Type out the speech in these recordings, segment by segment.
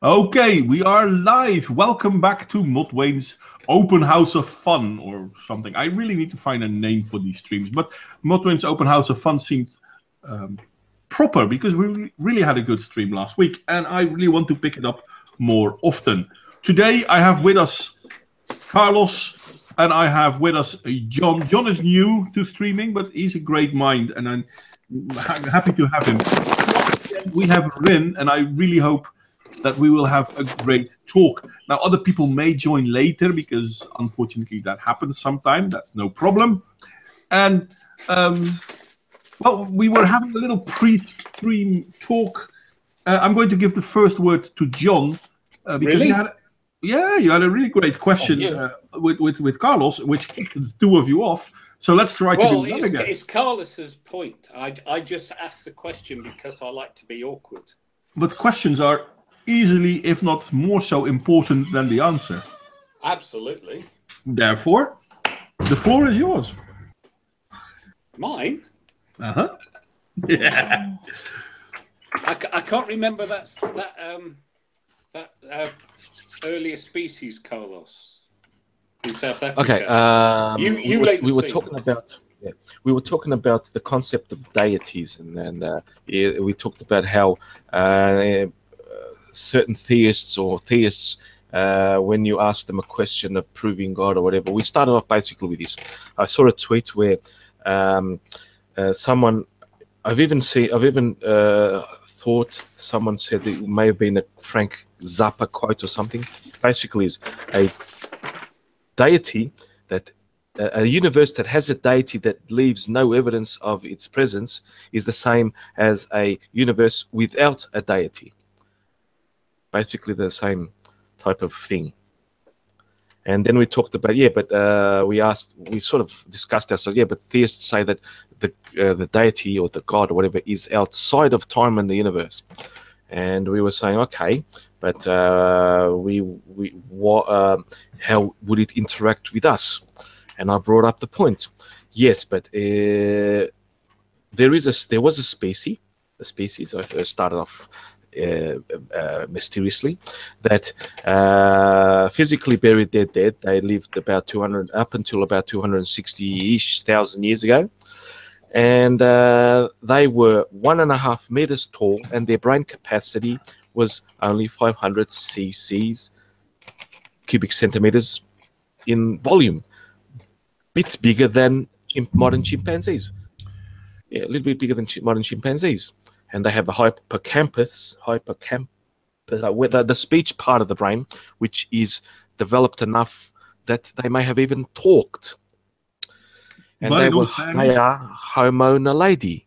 Okay, we are live. Welcome back to Modwain's Open House of Fun or something. I really need to find a name for these streams, but Modwain's Open House of Fun seems proper because we really had a good stream last week and I really want to pick it up more often. Today I have with us Carlos and I have with us John. John is new to streaming, but he's a great mind and I'm happy to have him. We have Rin and I really hope that we will have a great talk. Now, other people may join later because, unfortunately, that happens sometime. That's no problem. And, well, we were having a little pre-stream talk. I'm going to give the first word to John. Because really? you had a really great question with Carlos, which kicked the two of you off. So let's try to do that again. It's Carlos's point. I just asked the question because I like to be awkward. But questions are easily, if not more so, important than the answer. Absolutely. Therefore, the floor is yours. Mine? Uh-huh. Yeah. I can't remember that earlier species, Carlos, in South Africa. Okay. We were talking about. Yeah, we were talking about the concept of deities, and we talked about how certain theists, when you ask them a question of proving God or whatever, we started off basically with this. I saw a tweet where someone, I've even thought someone said it may have been a Frank Zappa quote or something. Basically, is a deity that a universe that has a deity that leaves no evidence of its presence is the same as a universe without a deity. Basically the same type of thing. And then we talked about, we sort of discussed ourselves, but theists say that the deity or the God or whatever is outside of time and the universe. And we were saying, okay, but how would it interact with us? And I brought up the point. Yes, but there was a species. I started off mysteriously, that physically buried their dead. They lived about 200 up until about 260,000 years ago, and they were 1.5 meters tall, and their brain capacity was only 500 cc's, cubic centimeters in volume. Bit bigger than modern chimpanzees. Yeah, a little bit bigger than modern chimpanzees. And they have a hippocampus, the speech part of the brain, which is developed enough that they may have even talked. And they are Homo naledi.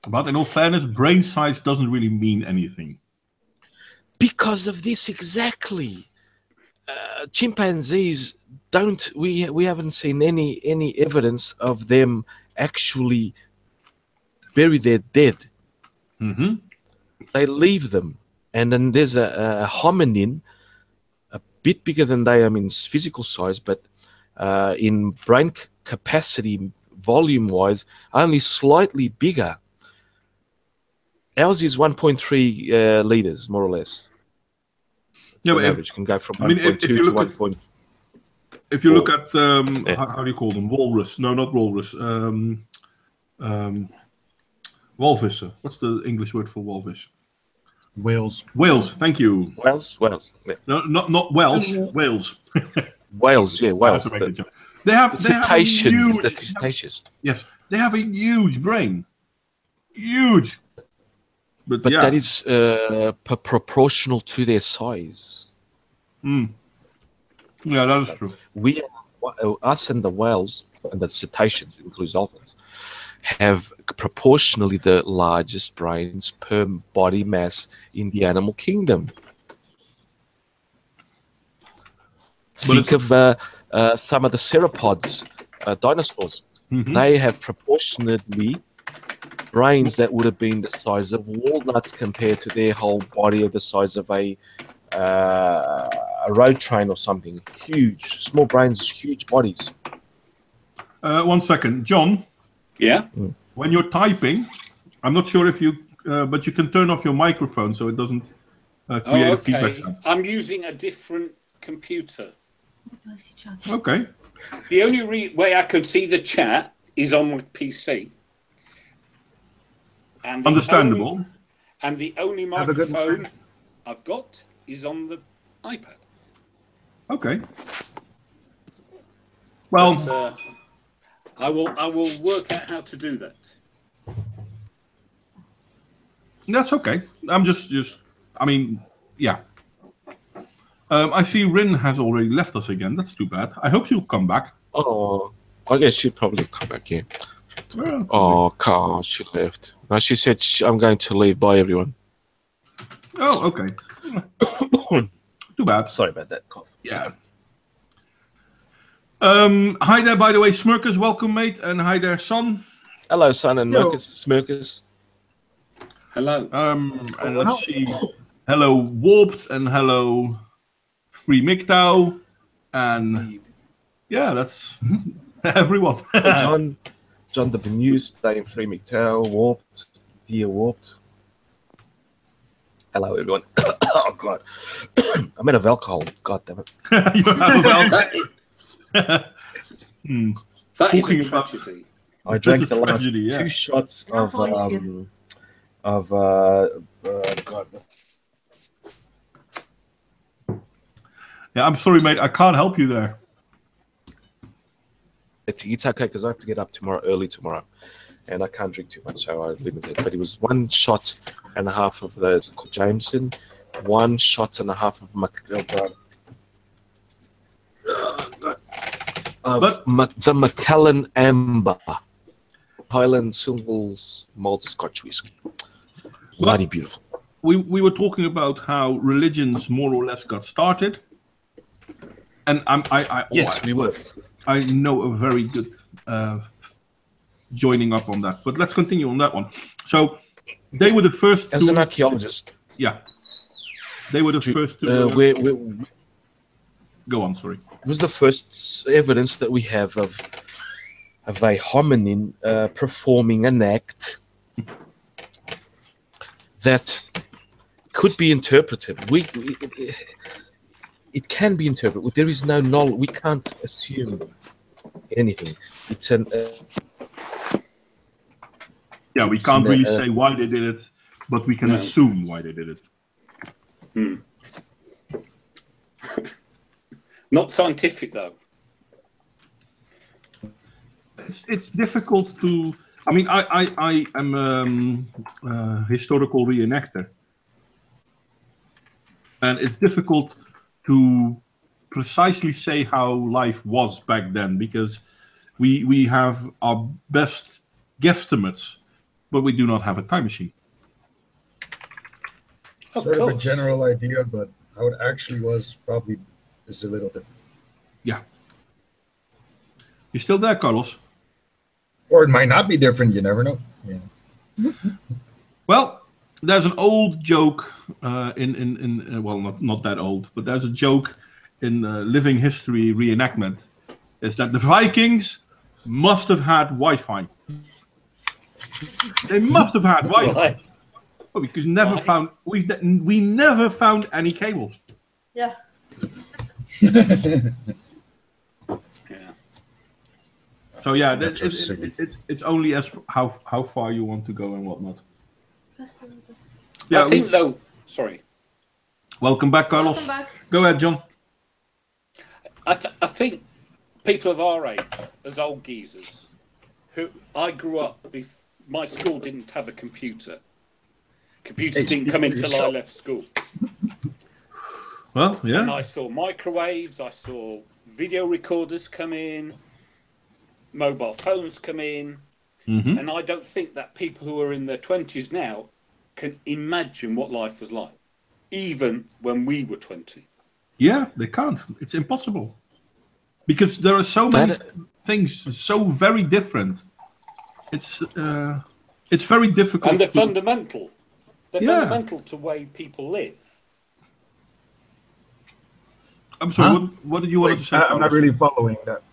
But in all fairness, brain size doesn't really mean anything. Because of this exactly. Chimpanzees don't. We haven't seen any evidence of them actually bury their dead. Mm-hmm. They leave them, and then there's a hominin, a bit bigger than they are in physical size, but in brain capacity, volume-wise, only slightly bigger. Ours is 1.3 liters, more or less. It's average can go from 1.2 to 1. If you look at how do you call them? Walrus? No, not walrus. Walvissen. What's the English word for walvish? Whales. Whales. Thank you. Whales. Yeah. No, not Welsh. Whales. Whales. Yeah, whales. They have cetaceans. Yes, they have a huge brain. Huge. But that is proportional to their size. Mm. Yeah, that is true. We, us and the whales, and the cetaceans, includes dolphins, have proportionally the largest brains per body mass in the animal kingdom. Think of some of the sauropods, dinosaurs. Mm-hmm. They have proportionately brains that would have been the size of walnuts compared to their whole body of the size of a road train or something. Huge, small brains, huge bodies. 1 second, John. Yeah. When you're typing, I'm not sure if you, but you can turn off your microphone so it doesn't create a feedback okay. sound. I'm using a different computer. Okay. The only way I could see the chat is on my PC. And Understandable. The only Have a good microphone one. I've got is on the iPad. Okay. Well, But, I will work out how to do that. that's okay. I'm just. I mean, yeah. I see Rin has already left us again. That's too bad. I hope she'll come back. Oh, I guess she'll probably come back here. Well, Oh, Carl, she left. No, she said I'm going to leave. Bye, everyone. oh, okay. Too bad. Sorry about that cough. Yeah. Hi there, by the way, Smirkers, welcome, mate, and hi there, Son. Hello, son and Yo. Smirkers. Hello. And let's see. Hello, Warped, and hello, Free MGTOW, and yeah, that's everyone. John the Bemused, Dame Free McTow, Warped, Dear Warped. Hello, everyone. Oh, God. I'm out of alcohol. God damn it. You're out of alcohol. That is Talking a about- tragedy. I drank the last Tragedy, yeah. 2 shots of God. Yeah, I'm sorry, mate. I can't help you there. It's okay because I have to get up early tomorrow, and I can't drink too much, so I limited. But it was 1 shot and a half of the Jameson, 1 shot and a half of the Macallan Amber, Highland Singles Malt Scotch whiskey. Bloody beautiful. We were talking about how religions more or less got started, and We were. I know a very good joining up on that. But let's continue on that one. So they were the first. As an archaeologist, yeah, they were the first to. Go on, sorry. It was the first evidence that we have of a hominin performing an act that could be interpreted. It can be interpreted. There is no knowledge. We can't assume anything. It's an. Yeah, we can't really say why they did it, but we can assume why they did it. Not scientific, though. It's difficult to. I mean, I am a historical reenactor, and it's difficult to precisely say how life was back then because we have our best guesstimates, but we do not have a time machine. Of Sort of a course. general idea, but how it actually was probably is a little different. Yeah. You still there, Carlos? Or it might not be different. You never know. Yeah. Well, there's an old joke in well, not that old, but there's a joke in living history reenactment. Is that the Vikings must have had Wi-Fi? They must have had Wi-Fi. Right. Well, because we never found any cables. Yeah. Yeah. So yeah, Interesting. it's only as how far you want to go and whatnot. I think, though. Sorry. Welcome back, Carlos. Welcome back. Go ahead, John. I think people of our age, as old geezers, who I grew up with, my school didn't have a computer. Computers didn't come in till I left school. Well, And yeah. I saw microwaves, I saw video recorders come in, mobile phones come in, Mm-hmm. and I don't think that people who are in their 20s now can imagine what life was like, even when we were 20. Yeah, they can't. It's impossible. Because there are so many things so very different. It's very difficult. And they're fundamental. They're Yeah. fundamental to the way people live. I'm sorry, Huh? what did you want Wait, to say? I'm not Carlos? really following that.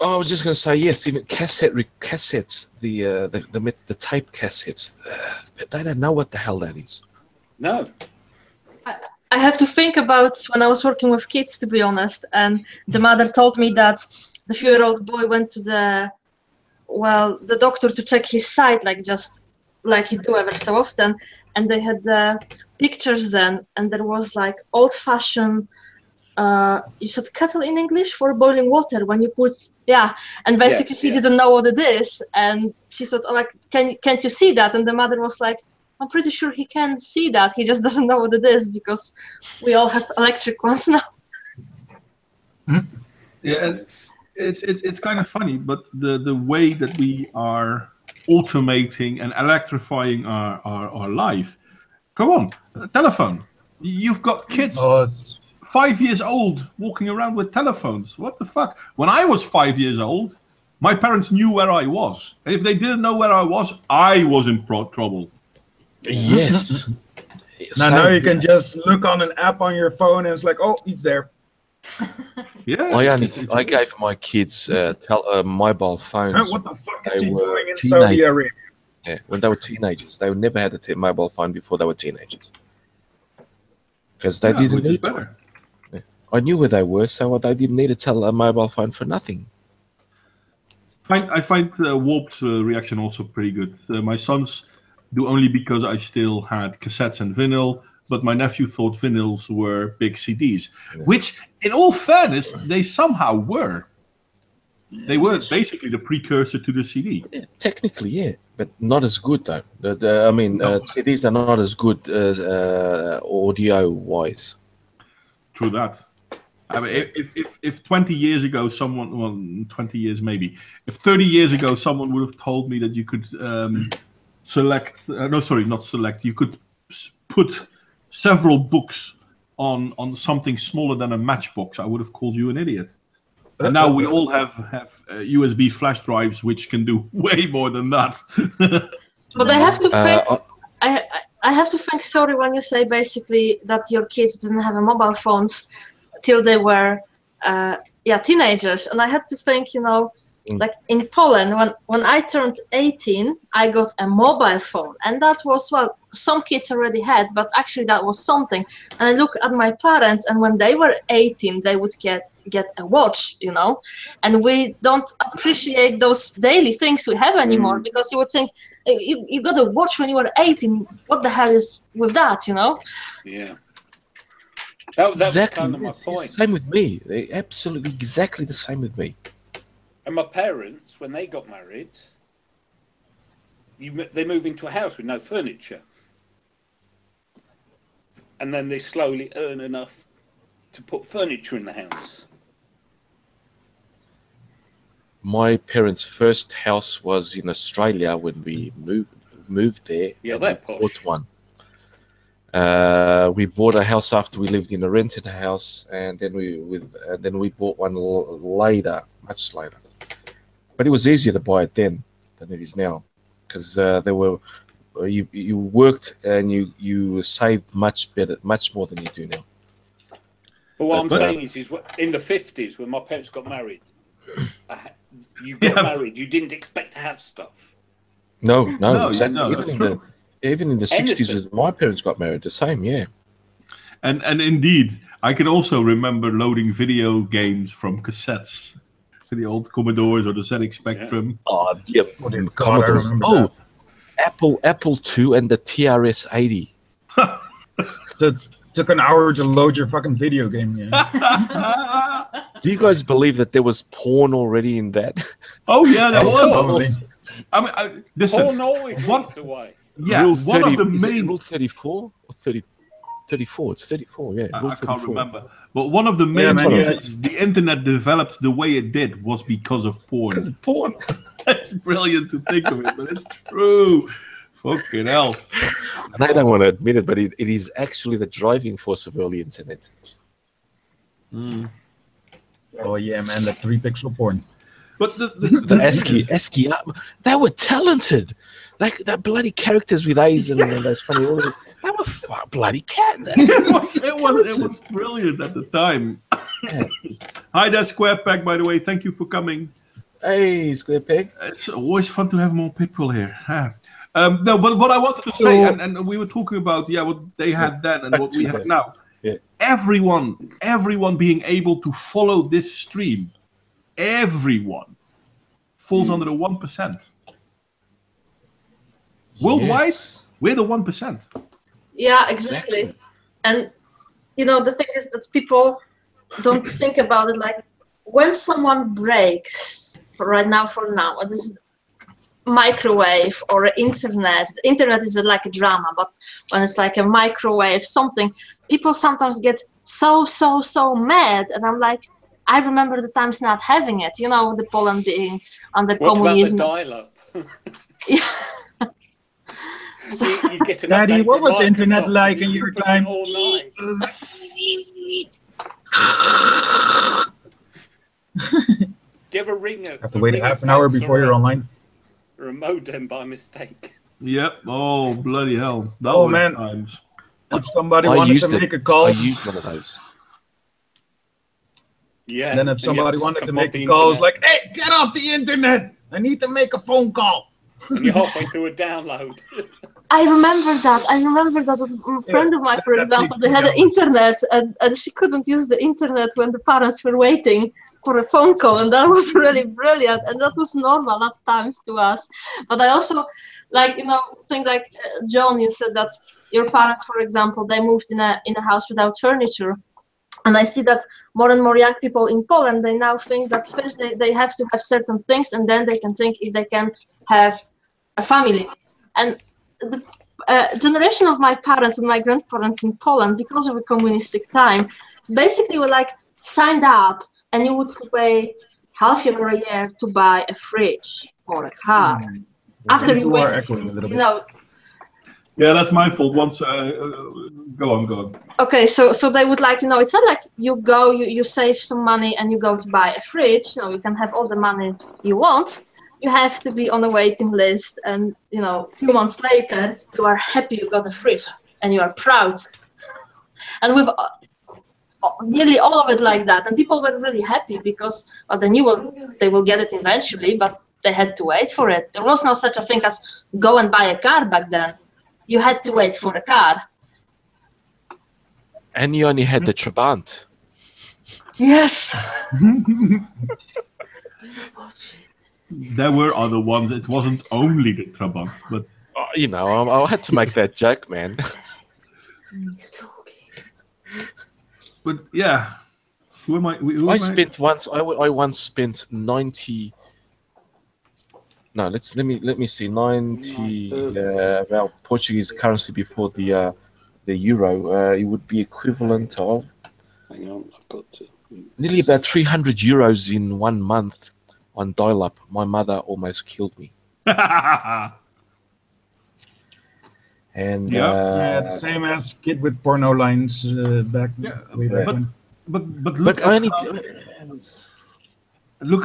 Oh, I was just going to say yes. Even cassettes, the tape cassettes, they don't know what the hell that is. No. I have to think about when I was working with kids, to be honest. And the mother told me that the 4-year-old boy went to the doctor to check his sight, like just like you do ever so often. And they had the pictures then, and there was like old-fashioned. You said kettle in English for boiling water when you put and basically he didn't know what it is, and she said, oh, like, can't you see that? And the mother was like, I'm pretty sure he can see that, he just doesn't know what it is because we all have electric ones now. Yeah, it's kind of funny, but the way that we are automating and electrifying our life. Come on, telephone. You've got kids 5 years old walking around with telephones. What the fuck? When I was 5 years old, my parents knew where I was. And if they didn't know where I was in trouble. Yes. Now you can just look on an app on your phone and it's like, oh, it's there. Yeah. I gave my kids mobile phones. What the fuck is he doing in Saudi Arabia? Yeah, when they were teenagers. They never had a mobile phone before they were teenagers. Because they didn't need one. Yeah. I knew where they were, so they didn't need a mobile phone for nothing. I find Warped reaction also pretty good. My sons do only because I still had cassettes and vinyl, but my nephew thought vinyls were big CDs, which, in all fairness, they somehow were. They were basically the precursor to the CD. Yeah, technically, yeah, but not as good though. CDs are not as good as audio-wise. True that. I mean, if 20 years ago someone, well, 20 years maybe, if 30 years ago someone would have told me that you could you could put several books on something smaller than a matchbox, I would have called you an idiot. And now we all have USB flash drives which can do way more than that. But I have to think. I have to think. Sorry, when you say basically that your kids didn't have mobile phones till they were teenagers, and I had to think, like in Poland, when I turned 18, I got a mobile phone, and that was, well, some kids already had, but actually that was something. And I look at my parents, and when they were 18, they would get a watch, and we don't appreciate those daily things we have anymore, because you would think, you got a watch when you were 18, what the hell is with that, Yeah. That exactly. was kind of my point. Same with me. They absolutely exactly the same with me. And my parents, when they got married, they moved into a house with no furniture. And then they slowly earn enough to put furniture in the house. My parents' first house was in Australia when we moved there. Yeah, they're posh. Bought one. We bought a house after we lived in a rented house, and then we bought one later, much later. But it was easier to buy it then than it is now, because you worked and you saved much more than you do now. But what I'm saying is in the 50s, when my parents got married, you got married, you didn't expect to have stuff. No, exactly. No, that's true. Even in the 60s, my parents got married, the same, yeah. And indeed, I can also remember loading video games from cassettes for the old Commodores or the ZX Spectrum. Yeah. Oh, yeah, Commodores. Oh, Apple II and the TRS-80. So it took an hour to load your fucking video game. Yeah. Do you guys believe that there was porn already in that? Oh yeah, there was. Totally. I mean, listen. Porn always leads the way. Yeah, Rule one 30, of the is main. it Rule 34 or 34? It's 34. Yeah, I can't remember. But one of the main reasons the internet developed the way it did was because of porn. Because of porn. It's brilliant to think of it, but it's true. Fucking hell. And I don't want to admit it, but it is actually the driving force of early internet. Oh yeah, man, that 3-pixel porn. But the ASCII, they were talented. Like that bloody characters with A's and those funny words. They were bloody cat. It was brilliant at the time. Hi there, Square Peg, by the way. Thank you for coming. Hey, Square Peg. It's always fun to have more people here. No, but what I wanted to say, and we were talking about, what they had then and what we have now. Yeah. Everyone being able to follow this stream, everyone falls under the 1%. Worldwide, we're the 1%. Yeah, exactly. And the thing is that people don't think about it. Like when someone breaks, for now, this is microwave or internet. The internet is like a drama, but when it's like a microwave, something, people sometimes get so mad. And I'm like, I remember the times not having it. The Poland being under communism. What about the dial-up? Yeah. So, you get an Daddy, update what from was the internet Microsoft like and in you your put it time? all night. Do you ever ring Have to wait half an hour before you're online. Or a modem by mistake? Yep. Oh, bloody hell. That was man. times. If somebody wanted to make a call, I used one of those. Yeah. then if somebody wanted to make a call, it's like, hey, get off the internet. I need to make a phone call. And you're halfway through a download. I remember that a friend of mine, for example, they had the internet and she couldn't use the internet when the parents were waiting for a phone call, and that was really brilliant, and that was normal at times to us. But I also think like John, you said that your parents, for example, they moved in a house without furniture. And I see that more and more young people in Poland, they now think that first they have to have certain things, and then they can think if they can have a family. And the generation of my parents and my grandparents in Poland, because of a communistic time, basically were like signed up, and you would wait half year or a year to buy a fridge or a car. After you wait, Yeah, that's my fault. Once, go on. Okay, so they would like, it's not like you go, you save some money and you go to buy a fridge. No, you can have all the money you want. You have to be on a waiting list, and a few months later, you are happy you got a fridge and you are proud. And with nearly all of it like that, and people were really happy because they knew they will get it eventually, but they had to wait for it. There was no such a thing as go and buy a car back then. You had to wait for a car. And you only had the Trabant. Yes. There were other ones. It wasn't only the Trabant, but I had to make that joke, man. But yeah, who am I? I once spent 90. No, let me see. 90 well, Portuguese currency before the euro. It would be equivalent of. Hang on, I've got to. Nearly about 300 euros in 1 month on dial-up. My mother almost killed me. And the same as kid with porno lines back. Way back when. But look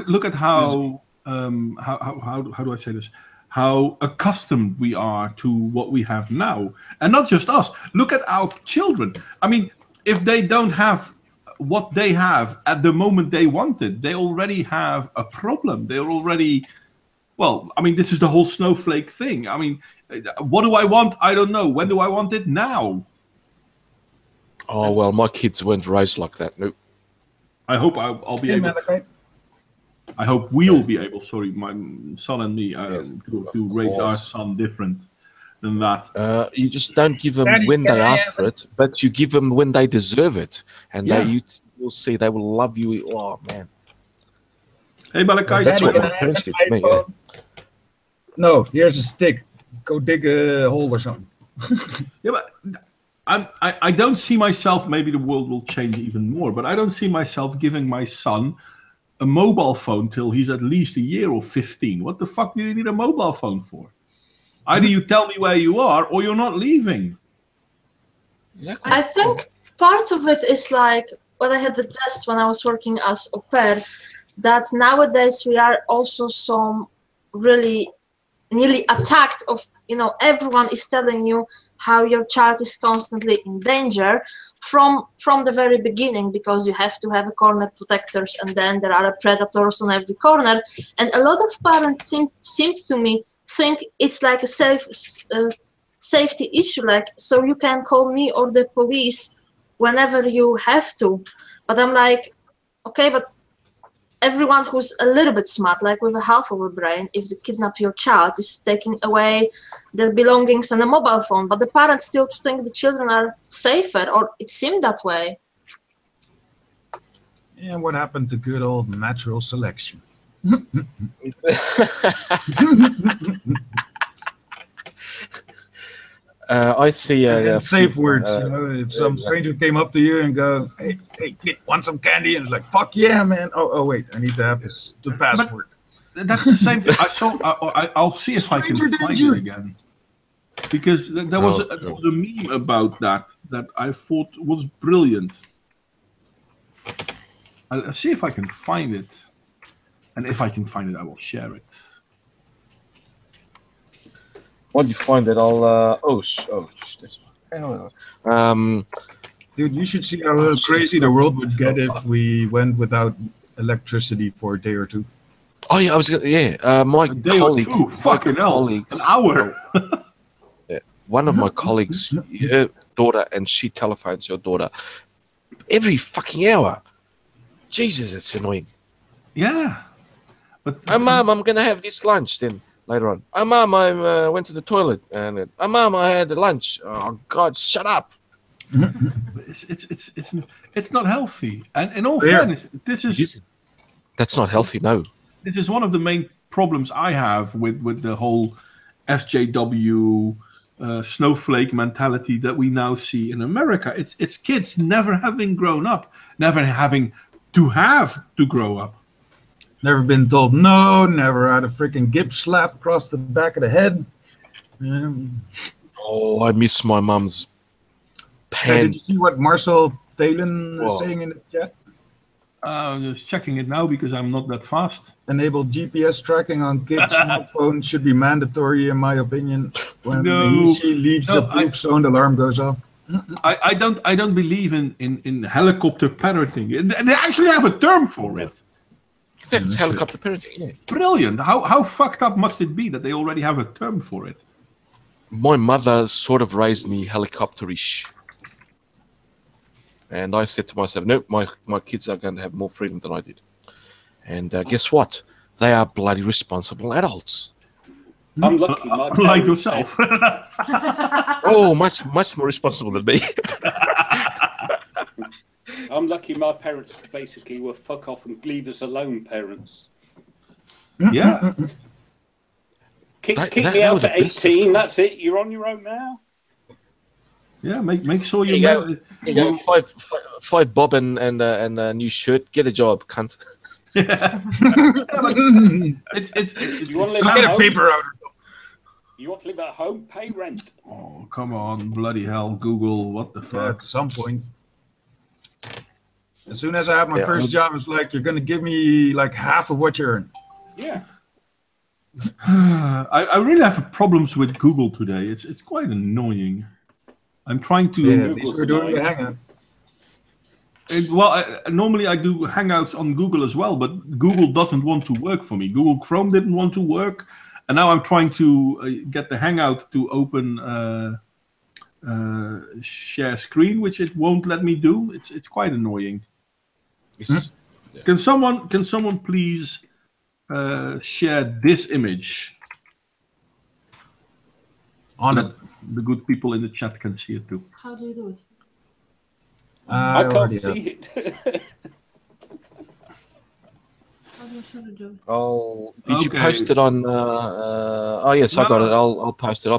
look at how do I say this? How accustomed we are to what we have now, and not just us. Look at our children. I mean, if they don't have what they have at the moment they want it, they already have a problem. They're already, well, I mean, this is the whole snowflake thing. I mean, what do I want? I don't know. When do I want it? Now. Oh, well, my kids weren't raised like that. Nope. I hope I'll be able. I hope we'll be able. Sorry, my son and me to raise our son different than that. You just don't give them when they ask for it, but you give them when they deserve it, and you will see they will love you. Oh man! Hey, Malachi, that's what my parents did to me. Yeah. No, here's a stick. Go dig a hole or something. Yeah, but I don't see myself. Maybe the world will change even more, but I don't see myself giving my son a mobile phone till he's at least a year or 15. What the fuck do you need a mobile phone for? Either you tell me where you are or you're not leaving. Exactly. I think part of it is like what I had the test when I was working as au pair, that nowadays we are also some really nearly attacked of, everyone is telling you how your child is constantly in danger. from the very beginning, because you have to have a corner protectors, and then there are predators on every corner. And a lot of parents seemed to me think it's like a safety issue, like, so you can call me or the police whenever you have to. But I'm like, okay, but everyone who's a little bit smart, like with a half of a brain, if they kidnap your child, is taking away their belongings and a mobile phone. But the parents still think the children are safer, or it seemed that way. Yeah, what happened to good old natural selection? I see safe words. You know, if some stranger came up to you and go, "Hey, kid, want some candy?" and it's like, "Fuck yeah, man!" Oh, wait, I need to have the password. But that's the same thing. I'll see if I can find it again, because there was a meme about that I thought was brilliant. I'll see if I can find it, and if I can find it, I will share it. Once you find it, I'll. Dude, you should see how crazy the world would get if we went without electricity for a day or two. Oh yeah, I was gonna. Yeah, my colleague. Fucking hell, an hour. Yeah, one of my colleagues, her daughter, and she telephones your daughter every fucking hour. Jesus, it's annoying. Yeah, but Mom, I'm gonna have this lunch then. Later on, Mom, I went to the toilet, and Mom, I had lunch. Oh God, shut up! It's not healthy. And in all fairness, that's not healthy. No, this is one of the main problems I have with the whole SJW snowflake mentality that we now see in America. It's kids never having grown up, never having to grow up. Never been told no, never had a freaking gibbs slap across the back of the head. Oh, I miss my mum's pen. Did you see what Marcel Thalen is saying in the chat? I'm just checking it now because I'm not that fast. Enable GPS tracking on kids' smartphones should be mandatory, in my opinion. When she leaves the proof zone, the alarm goes off. I don't believe in helicopter parenting. They actually have a term for it. It's helicopter parenting. Yeah. Brilliant. How fucked up must it be that they already have a term for it? My mother sort of raised me helicopterish. And I said to myself, nope, my kids are going to have more freedom than I did. And guess what? They are bloody responsible adults. I'm lucky. Like yourself. Oh, much more responsible than me. I'm lucky my parents basically were fuck off and leave us alone parents. Yeah. Keep me out at 18, that's it. You're on your own now. Yeah, make sure you go. Five bob and a new shirt. Get a job, cunt. Yeah. it's you want to live get a paper out. You want to live at home? Pay rent. Oh, come on, bloody hell, Google, what the fuck? At some point. As soon as I have my first job, it's like, you're going to give me like half of what you earn. Yeah. I really have problems with Google today. It's quite annoying. I'm trying to... Yeah, we're doing the Hangout. Normally I do Hangouts on Google as well, but Google doesn't want to work for me. Google Chrome didn't want to work. And now I'm trying to get the Hangout to open share screen, which it won't let me do. It's quite annoying. Can someone please share this image? On it. The good people in the chat can see it too. How do you do it? I can't see it. Oh, did you post it on? Oh yes, I got it. I'll post it.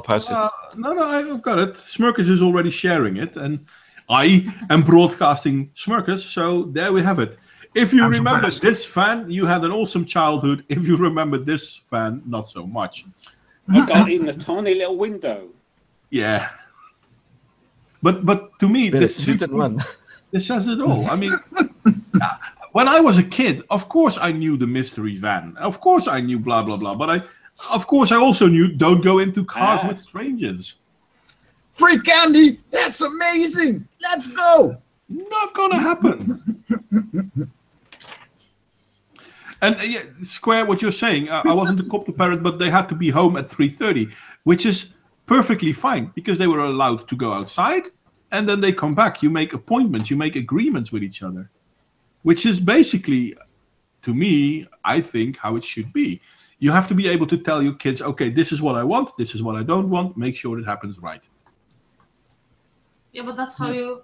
No, I've got it. Smirkus is already sharing it, and I am broadcasting Smirkus. So there we have it. If you remember this fan, you had an awesome childhood. If you remember this fan, not so much. I got in a tiny little window. Yeah, but to me, this says it all. I mean, when I was a kid, of course I knew the mystery van. Of course I knew blah blah blah. But of course I also knew don't go into cars with strangers. free candy. That's amazing. Let's go. Not gonna happen. And yeah, Square, what you're saying, I wasn't a copter parent, but they had to be home at 3:30, which is perfectly fine because they were allowed to go outside and then they come back. You make appointments, you make agreements with each other, which is basically, to me, I think how it should be. You have to be able to tell your kids, okay, this is what I want, this is what I don't want, make sure it happens right. Yeah, but that's how you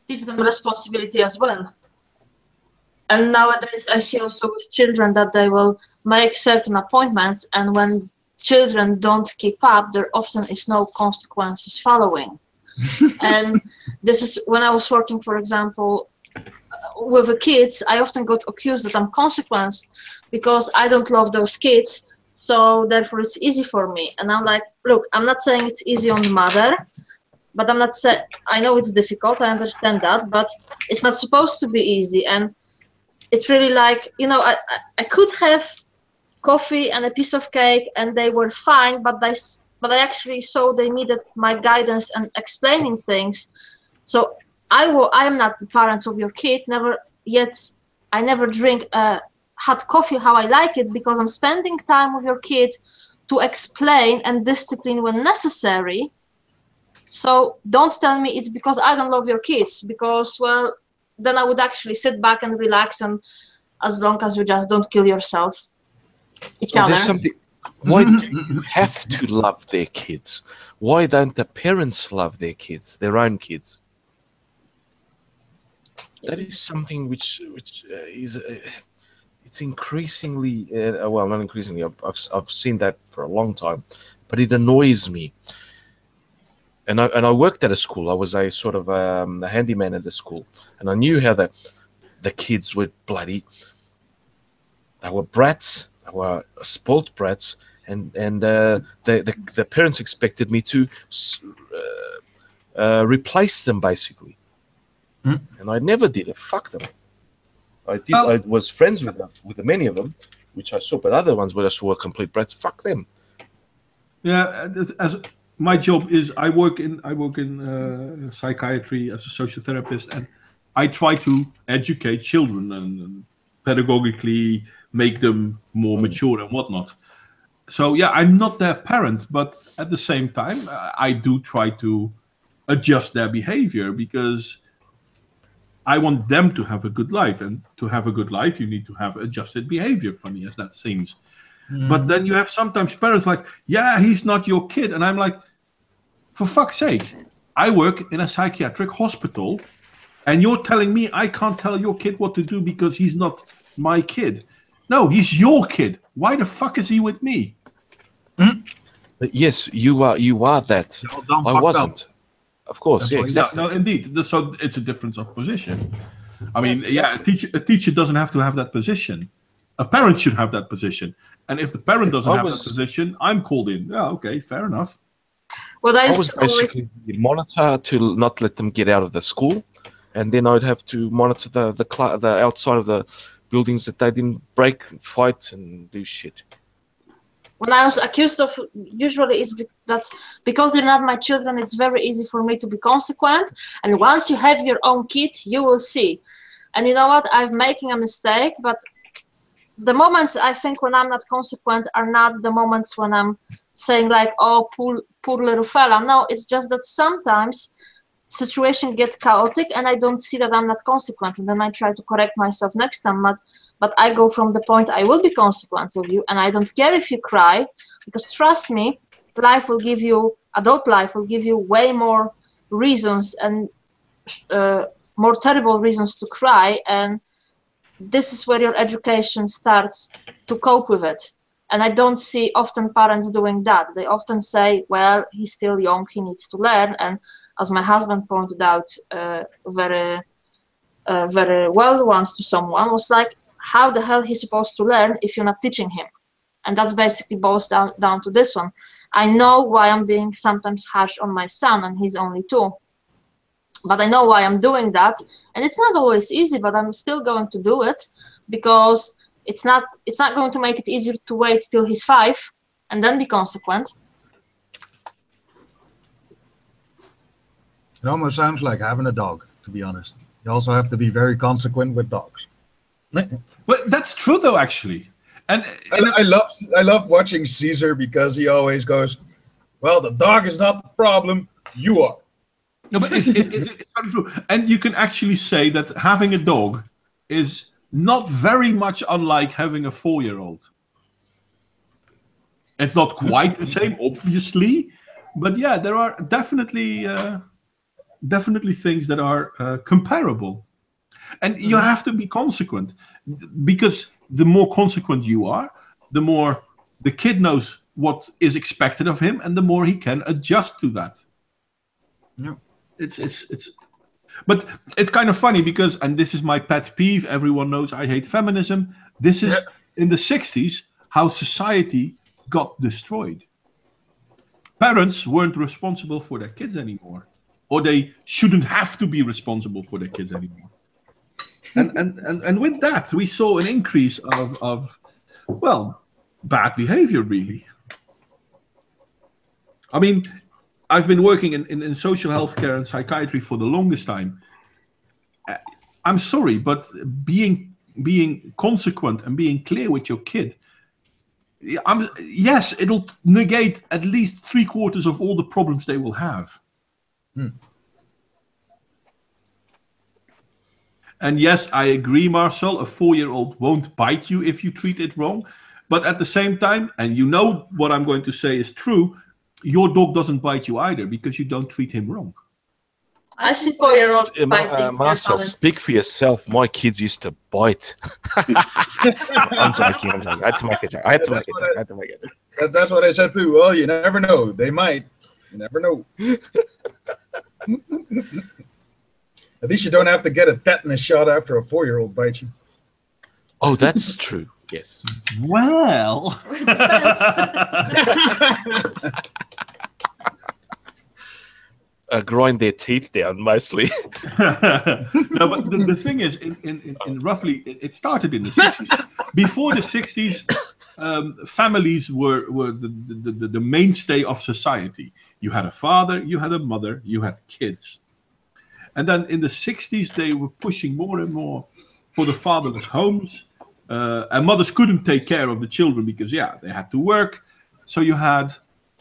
teach them responsibility as well. And nowadays, I see also with children that they will make certain appointments, and when children don't keep up, there often is no consequences following. And this is when I was working, for example, with the kids, I often got accused that I'm consequenced because I don't love those kids, so therefore it's easy for me. And I'm like, look, I'm not saying it's easy on the mother, but I'm not saying, I know it's difficult, I understand that, but it's not supposed to be easy. And it's really like, you know, I could have coffee and a piece of cake and they were fine, but I actually saw they needed my guidance and explaining things. So I am not the parents of your kid, I never drink hot coffee how I like it because I'm spending time with your kid to explain and discipline when necessary. So don't tell me it's because I don't love your kids, because, well, then I would actually sit back and relax, and as long as you just don't kill yourself. There's something. Why do you have to love their kids? Why don't the parents love their kids, their own kids? That is something which is it's increasingly well, not increasingly. I've seen that for a long time, but it annoys me. And I worked at a school. I was a sort of a handyman at the school, and I knew how the kids were bloody. They were brats. They were spoilt brats, and the parents expected me to replace them basically, and I never did it. Fuck them. I did. I was friends with many of them, which I saw, but other ones where I saw complete brats. Fuck them. Yeah, as my job is, I work in psychiatry as a social therapist, and I try to educate children and pedagogically make them more mature and whatnot. So yeah, I'm not their parent, but at the same time, I do try to adjust their behavior because I want them to have a good life, and to have a good life, you need to have adjusted behavior, funny as that seems. But then you have sometimes parents like, yeah, he's not your kid. And I'm like, for fuck's sake, I work in a psychiatric hospital and you're telling me I can't tell your kid what to do because he's not my kid. No, he's your kid. Why the fuck is he with me? But yes, you are that. I wasn't. Of course, yeah, exactly. No, indeed. So it's a difference of position. I mean, yeah, a teacher doesn't have to have that position. A parent should have that position. And if the parent doesn't have that position, I'm called in. Yeah, okay, fair enough. Well, I was basically monitor to not let them get out of the school, and then I'd have to monitor the outside of the buildings that they didn't break, fight, and do shit. When I was accused of, usually is that because they're not my children, it's very easy for me to be consequent. And once you have your own kid, you will see. And you know what? I'm making a mistake, but the moments I think when I'm not consequent are not the moments when I'm saying like, oh, poor little fella. No, it's just that sometimes situations get chaotic and I don't see that I'm not consequent, and then I try to correct myself next time. But I go from the point I will be consequent with you, and I don't care if you cry, because trust me, adult life will give you way more reasons and more terrible reasons to cry, and this is where your education starts to cope with it. And I don't see often parents doing that. They often say, well, he's still young, he needs to learn. And as my husband pointed out very well once to someone, was like, how the hell he's supposed to learn if you're not teaching him? And that's basically boils down to this one. I know why I'm being sometimes harsh on my son, and he's only 2. But I know why I'm doing that, and it's not always easy, but I'm still going to do it, because it's not going to make it easier to wait till he's 5 and then be consequent. It almost sounds like having a dog, to be honest. You also have to be very consequent with dogs. But that's true, though, actually. And I love watching Caesar because he always goes, well, the dog is not the problem, you are. no, but it's very true. And you can actually say that having a dog is not very much unlike having a 4-year-old. It's not quite the same, obviously, but yeah, there are definitely things that are comparable. And you have to be consequent, because the more consequent you are, the more the kid knows what is expected of him, and the more he can adjust to that. Yeah. But it's kind of funny because, and this is my pet peeve, everyone knows I hate feminism. This is in the 60s how society got destroyed. Parents weren't responsible for their kids anymore, or they shouldn't have to be responsible for their kids anymore. And with that, we saw an increase of bad behavior, really. I mean, I've been working in social healthcare and psychiatry for the longest time. I'm sorry, but being consequent and being clear with your kid, yes, it'll negate at least 3/4 of all the problems they will have. And yes, I agree, Marcel, a 4-year-old won't bite you if you treat it wrong. But at the same time, and you know what I'm going to say is true, your dog doesn't bite you either because you don't treat him wrong. I see 4-year-old biting. Marcel, speak for yourself. My kids used to bite. I'm joking. I had to make a joke. That's what I said too. Well, you never know. They might. You never know. At least you don't have to get a tetanus shot after a 4-year-old bites you. Oh, that's true. Yes. Well. Grind their teeth down, mostly. No, but the thing is, in roughly, it started in the 60s. Before the 60s, families were the mainstay of society. You had a father, you had a mother, you had kids. And then in the 60s, they were pushing more and more for the fatherless homes. And mothers couldn't take care of the children because, they had to work. So you had,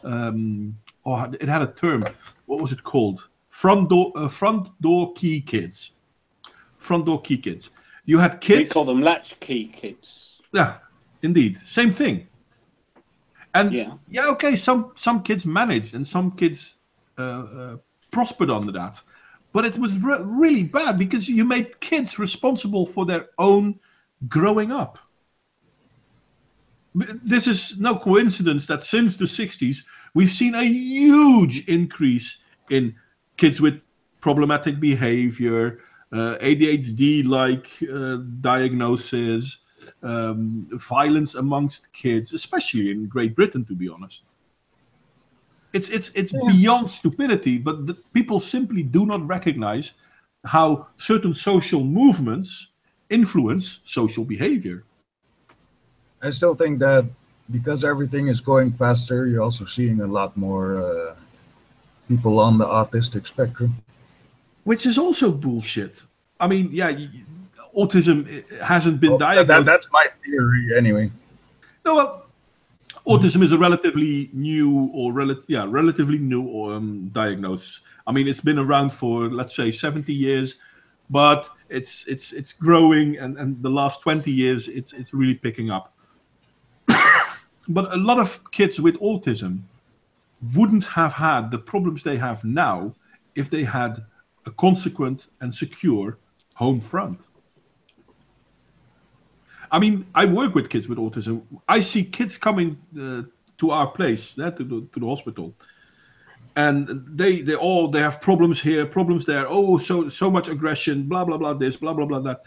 it had a term. What was it called? Front door key kids. Front door key kids. You had kids. We call them latchkey kids. Yeah, indeed. Same thing. And okay, some kids managed and some kids prospered under that. But it was really bad because you made kids responsible for their own growing up. This is no coincidence that since the 60s, we've seen a huge increase in kids with problematic behavior, ADHD-like diagnosis, violence amongst kids, especially in Great Britain, to be honest. It's beyond stupidity, but people simply do not recognize how certain social movements influence social behavior. I still think that because everything is going faster, you're also seeing a lot more people on the autistic spectrum. Which is also bullshit. I mean, autism hasn't been diagnosed. That's my theory, anyway. No, well, autism is a relatively new relatively new diagnosis. I mean, it's been around for, let's say, 70 years, but it's growing, and the last 20 years it's really picking up. But a lot of kids with autism wouldn't have had the problems they have now if they had a consequent and secure home front. I mean, I work with kids with autism. I see kids coming to our place, to the hospital, and they have problems here, problems there. Oh, so much aggression, blah blah blah, this, blah blah blah that.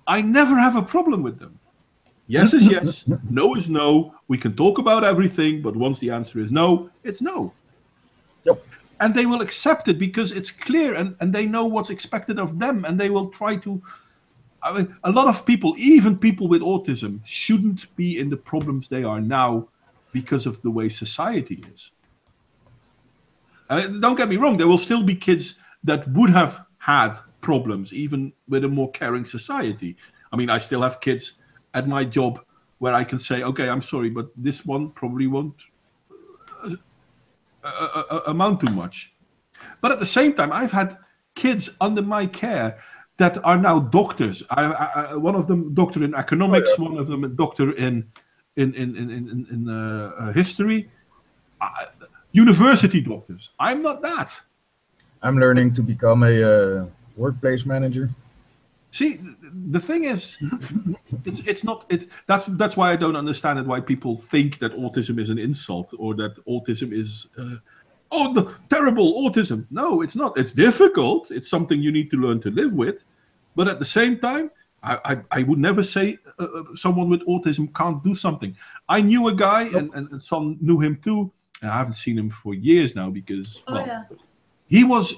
I never have a problem with them. Yes is yes, no is no. We can talk about everything, but once the answer is no, it's no. Yep. And they will accept it because it's clear, and they know what's expected of them, and they will try to. I mean, a lot of people, even people with autism, shouldn't be in the problems they are now because of the way society is. Don't get me wrong, there will still be kids that would have had problems even with a more caring society. I mean, I still have kids at my job where I can say, okay, I'm sorry, but this one probably won't amount to much. But at the same time, I've had kids under my care that are now doctors. One of them doctor in economics, one of them a doctor in history, university doctors. I'm not that. I'm learning to become a workplace manager. See, the thing is, that's why I don't understand it. Why people think that autism is an insult or that autism is terrible autism. No, it's not. It's difficult. It's something you need to learn to live with. But at the same time, I would never say someone with autism can't do something. I knew a guy, and some knew him too. I haven't seen him for years now because he was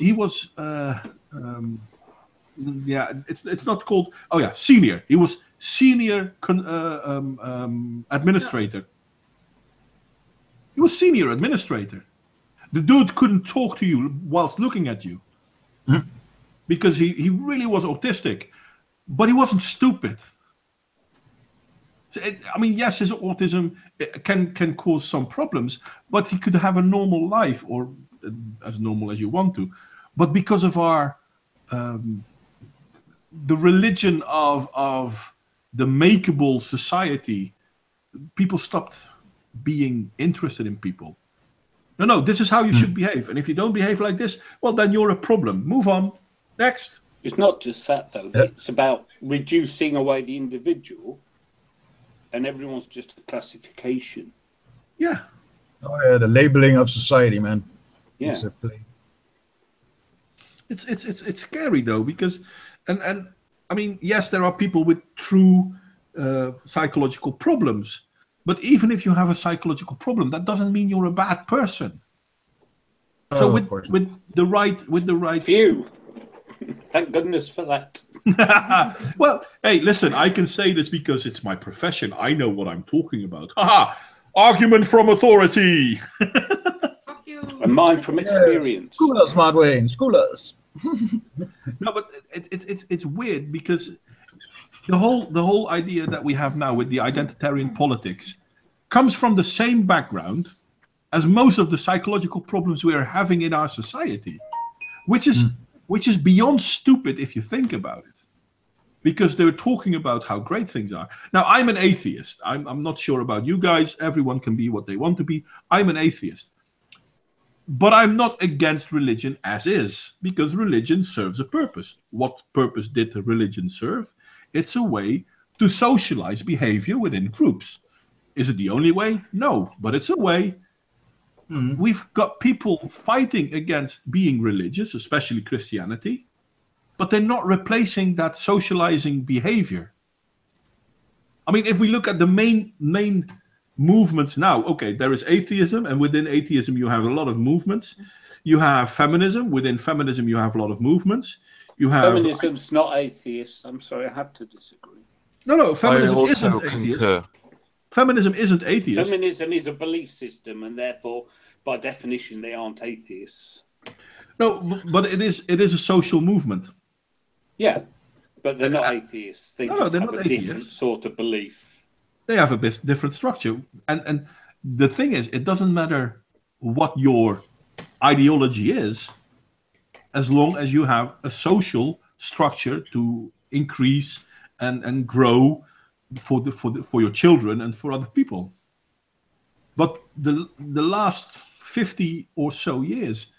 it's not called senior. He was senior administrator. He was senior administrator. The dude couldn't talk to you whilst looking at you because he really was autistic, but he wasn't stupid. So I mean, yes, his autism can cause some problems, but he could have a normal life, or as normal as you want to. But because of our the religion of the makeable society, people stopped being interested in people. No, this is how you should behave. And if you don't behave like this, well, then you're a problem. Move on. Next. It's not just that, though. It's about reducing away the individual, and everyone's just a classification. Yeah. Oh, yeah, the labeling of society, man. Yeah. It's scary, though, because... And I mean, yes, there are people with true psychological problems. But even if you have a psychological problem, that doesn't mean you're a bad person. So with the right Phew. Thank goodness for that. Well, hey, listen, I can say this because it's my profession. I know what I'm talking about. Haha! Argument from authority. Fuck you. And mine from experience. School us, Modwain. School us. No, but it's weird because the whole idea that we have now with the identitarian politics comes from the same background as most of the psychological problems we are having in our society, which is beyond stupid if you think about it, because they're talking about how great things are. Now, I'm an atheist. I'm not sure about you guys. Everyone can be what they want to be. I'm an atheist. But I'm not against religion as is, because religion serves a purpose. What purpose did the religion serve? It's a way to socialize behavior within groups. Is it the only way? No, but it's a way. We've got people fighting against being religious, especially Christianity, but they're not replacing that socializing behavior. I mean, if we look at the main movements now, okay, there is atheism, and within atheism you have a lot of movements. You have feminism. Within feminism you have a lot of movements. You have feminism's not atheist. I'm sorry, I have to disagree. No, feminism I also isn't atheist. concur. Feminism isn't atheist. Feminism is a belief system, and therefore, by definition, they aren't atheists. No, but it is a social movement. Yeah, but they're not atheists. They just they're have not a different atheists. sort of belief. They have a bit different structure. And the thing is, it doesn't matter what your ideology is, as long as you have a social structure to increase and grow for your children and for other people. But the last 50 or so years,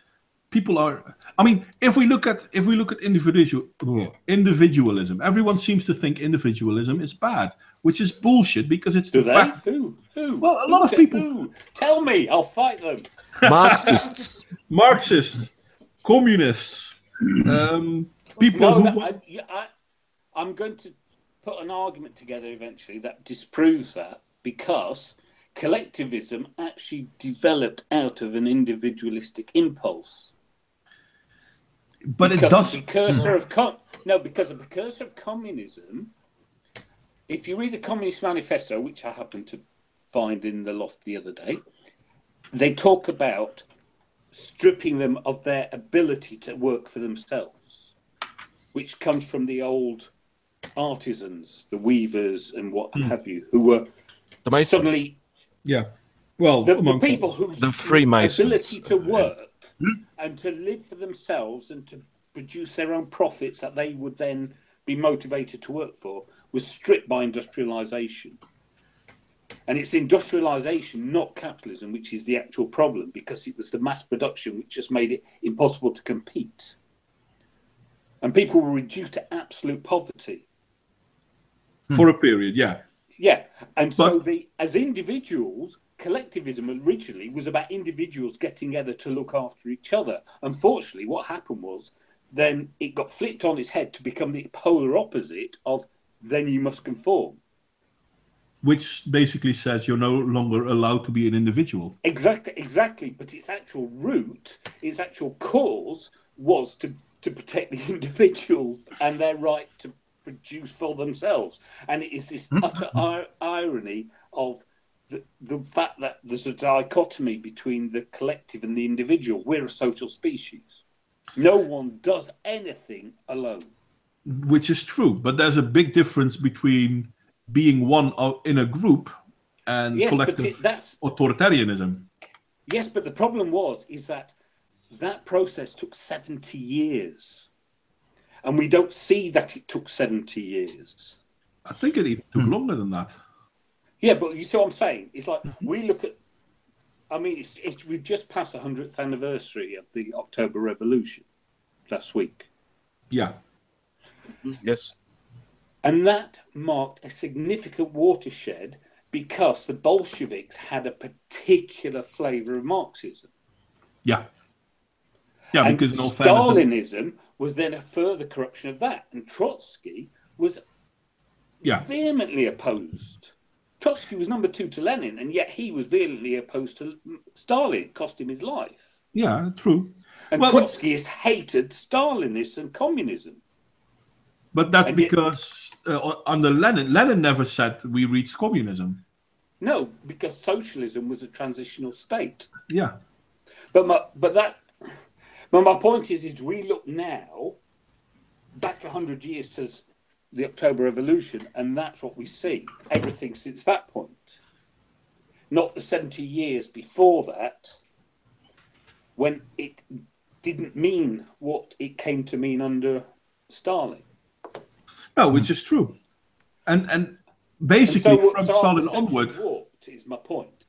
people are. I mean, if we look at individualism, everyone seems to think individualism is bad, which is bullshit because it's Do they? Who? Well, a lot of people. Who? Tell me, I'll fight them. Marxists. Marxists, communists, people who. I'm going to put an argument together eventually that disproves that, because collectivism actually developed out of an individualistic impulse. But because it does. Because the precursor of communism, if you read the Communist Manifesto, which I happened to find in the loft the other day, they talk about stripping them of their ability to work for themselves, which comes from the old artisans, the weavers and what have you, who were The Masons. suddenly Well, the people whose The Freemasons. ability to work and to live for themselves and to produce their own profits that they would then be motivated to work for was stripped by industrialization. And it's industrialization, not capitalism, which is the actual problem, because it was the mass production which just made it impossible to compete. And people were reduced to absolute poverty. For a period, yeah. Yeah. And so as individuals, collectivism originally was about individuals getting together to look after each other. Unfortunately, what happened was then it got flipped on its head to become the polar opposite of then you must conform. Which basically says you're no longer allowed to be an individual. Exactly. But its actual root, its actual cause was to protect the individuals and their right to produce for themselves. And it is this utter irony of the fact that there's a dichotomy between the collective and the individual. We're a social species. No one does anything alone. Which is true, but there's a big difference between being one in a group and collective authoritarianism. Yes, but the problem is that process took 70 years. And we don't see that it took 70 years. I think it even took longer than that. Yeah, but you see what I'm saying? It's like we look at, I mean, we've just passed the 100th anniversary of the October Revolution last week. Yeah. Yes. And that marked a significant watershed because the Bolsheviks had a particular flavour of Marxism. Yeah. Yeah, and because Stalinism was then a further corruption of that. And Trotsky was vehemently opposed. Trotsky was number 2 to Lenin, and yet he was vehemently opposed to Stalin. It cost him his life. Yeah, true. And Trotsky has hated Stalinism and communism. But that's because under Lenin never said we reached communism. No, because socialism was a transitional state. Yeah. But my point is we look now back 100 years to the October Revolution, and that's what we see. Everything since that point. Not the 70 years before that, when it didn't mean what it came to mean under Stalin. No, which is true. And basically from Stalin onward. Is my point.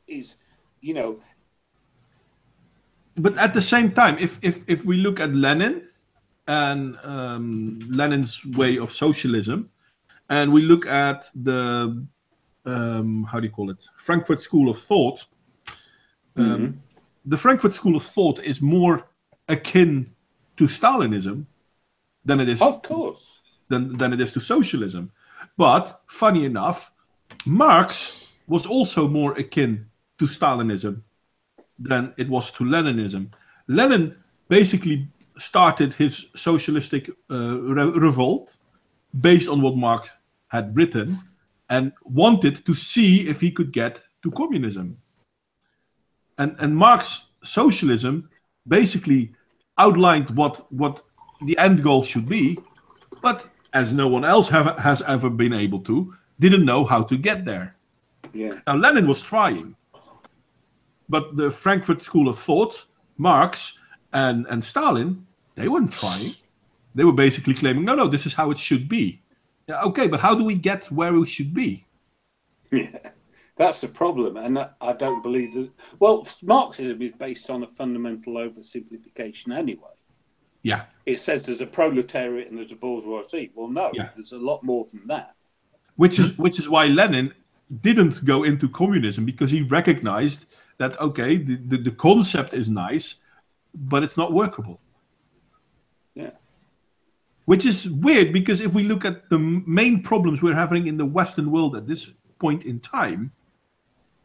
But at the same time, if we look at Lenin and Lenin's way of socialism, and we look at the Frankfurt School of Thought, the Frankfurt School of Thought is more akin to Stalinism than it is, of course, than it is to socialism. But funny enough, Marx was also more akin to Stalinism than it was to Leninism. Lenin basically started his socialistic revolt based on what Marx had written and wanted to see if he could get to communism. And Marx's socialism basically outlined what the end goal should be, but as no one else has ever been able to, didn't know how to get there. Yeah. Now Lenin was trying, but the Frankfurt School of Thought, Marx and Stalin, they weren't trying. They were basically claiming, no, this is how it should be. Yeah, okay, but how do we get where we should be? Yeah, that's the problem, and I don't believe that. Well, Marxism is based on a fundamental oversimplification anyway. Yeah. It says there's a proletariat and there's a bourgeoisie. Well, no, there's a lot more than that. Which is why Lenin didn't go into communism, because he recognized that, okay, the concept is nice, but it's not workable. Yeah. Which is weird, because if we look at the main problems we're having in the Western world at this point in time,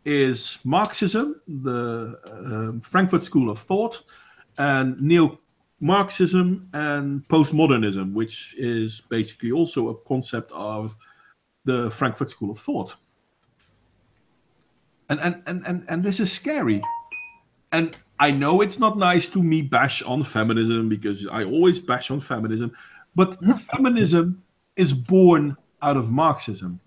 is Marxism, the Frankfurt School of Thought, and neo-Marxism and postmodernism, which is basically also a concept of the Frankfurt School of Thought. And this is scary. And I know it's not nice to me bash on feminism because I always bash on feminism, but feminism is born out of Marxism.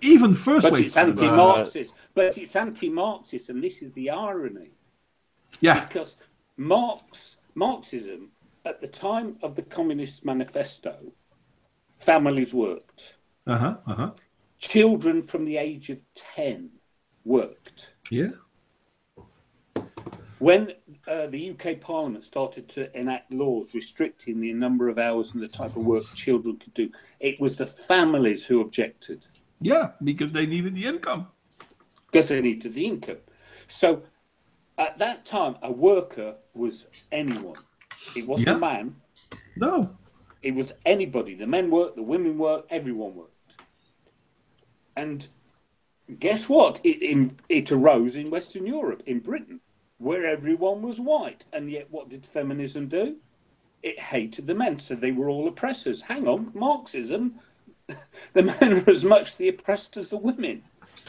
Even first But wave. it's anti-Marxist. But it's anti-Marxist, and this is the irony. Yeah. Because Marxism, at the time of the Communist Manifesto, families worked. Children from the age of 10 worked. Yeah. When the UK Parliament started to enact laws restricting the number of hours and the type of work children could do, it was the families who objected. Yeah, because they needed the income. Because they needed the income. So at that time, a worker was anyone. It wasn't a man. No. It was anybody. The men worked, the women worked, everyone worked. And guess what? It arose in Western Europe, in Britain, where everyone was white. And yet what did feminism do? It hated the men, so they were all oppressors. Hang on, Marxism, the men are as much the oppressed as the women.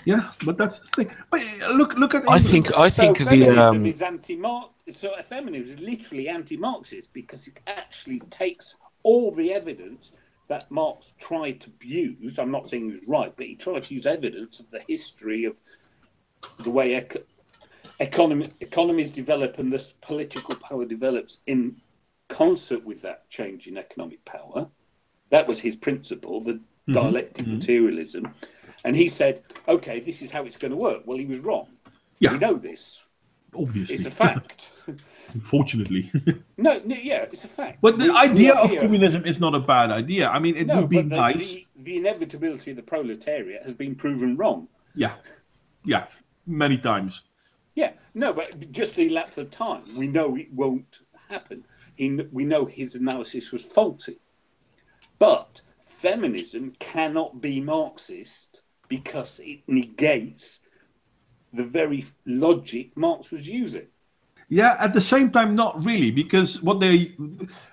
Yeah, but that's the thing. But look at. I think feminism is anti-Marxist. So feminism is literally anti-Marxist because it actually takes all the evidence that Marx tried to use. I'm not saying he was right, but he tried to use evidence of the history of the way economies develop and this political power develops in concert with that change in economic power. That was his principle, the dialectic materialism. And he said, okay, this is how it's going to work. Well, he was wrong. Yeah. We know this. Obviously. It's a fact. Unfortunately. Yeah, it's a fact. But the idea of communism is not a bad idea. I mean, it would be nice. The inevitability of the proletariat has been proven wrong. Yeah. Yeah. Many times. Yeah. No, but just the lapse of time, we know it won't happen. We know his analysis was faulty. But feminism cannot be Marxist because it negates the very logic Marx was using. Yeah, at the same time, not really, because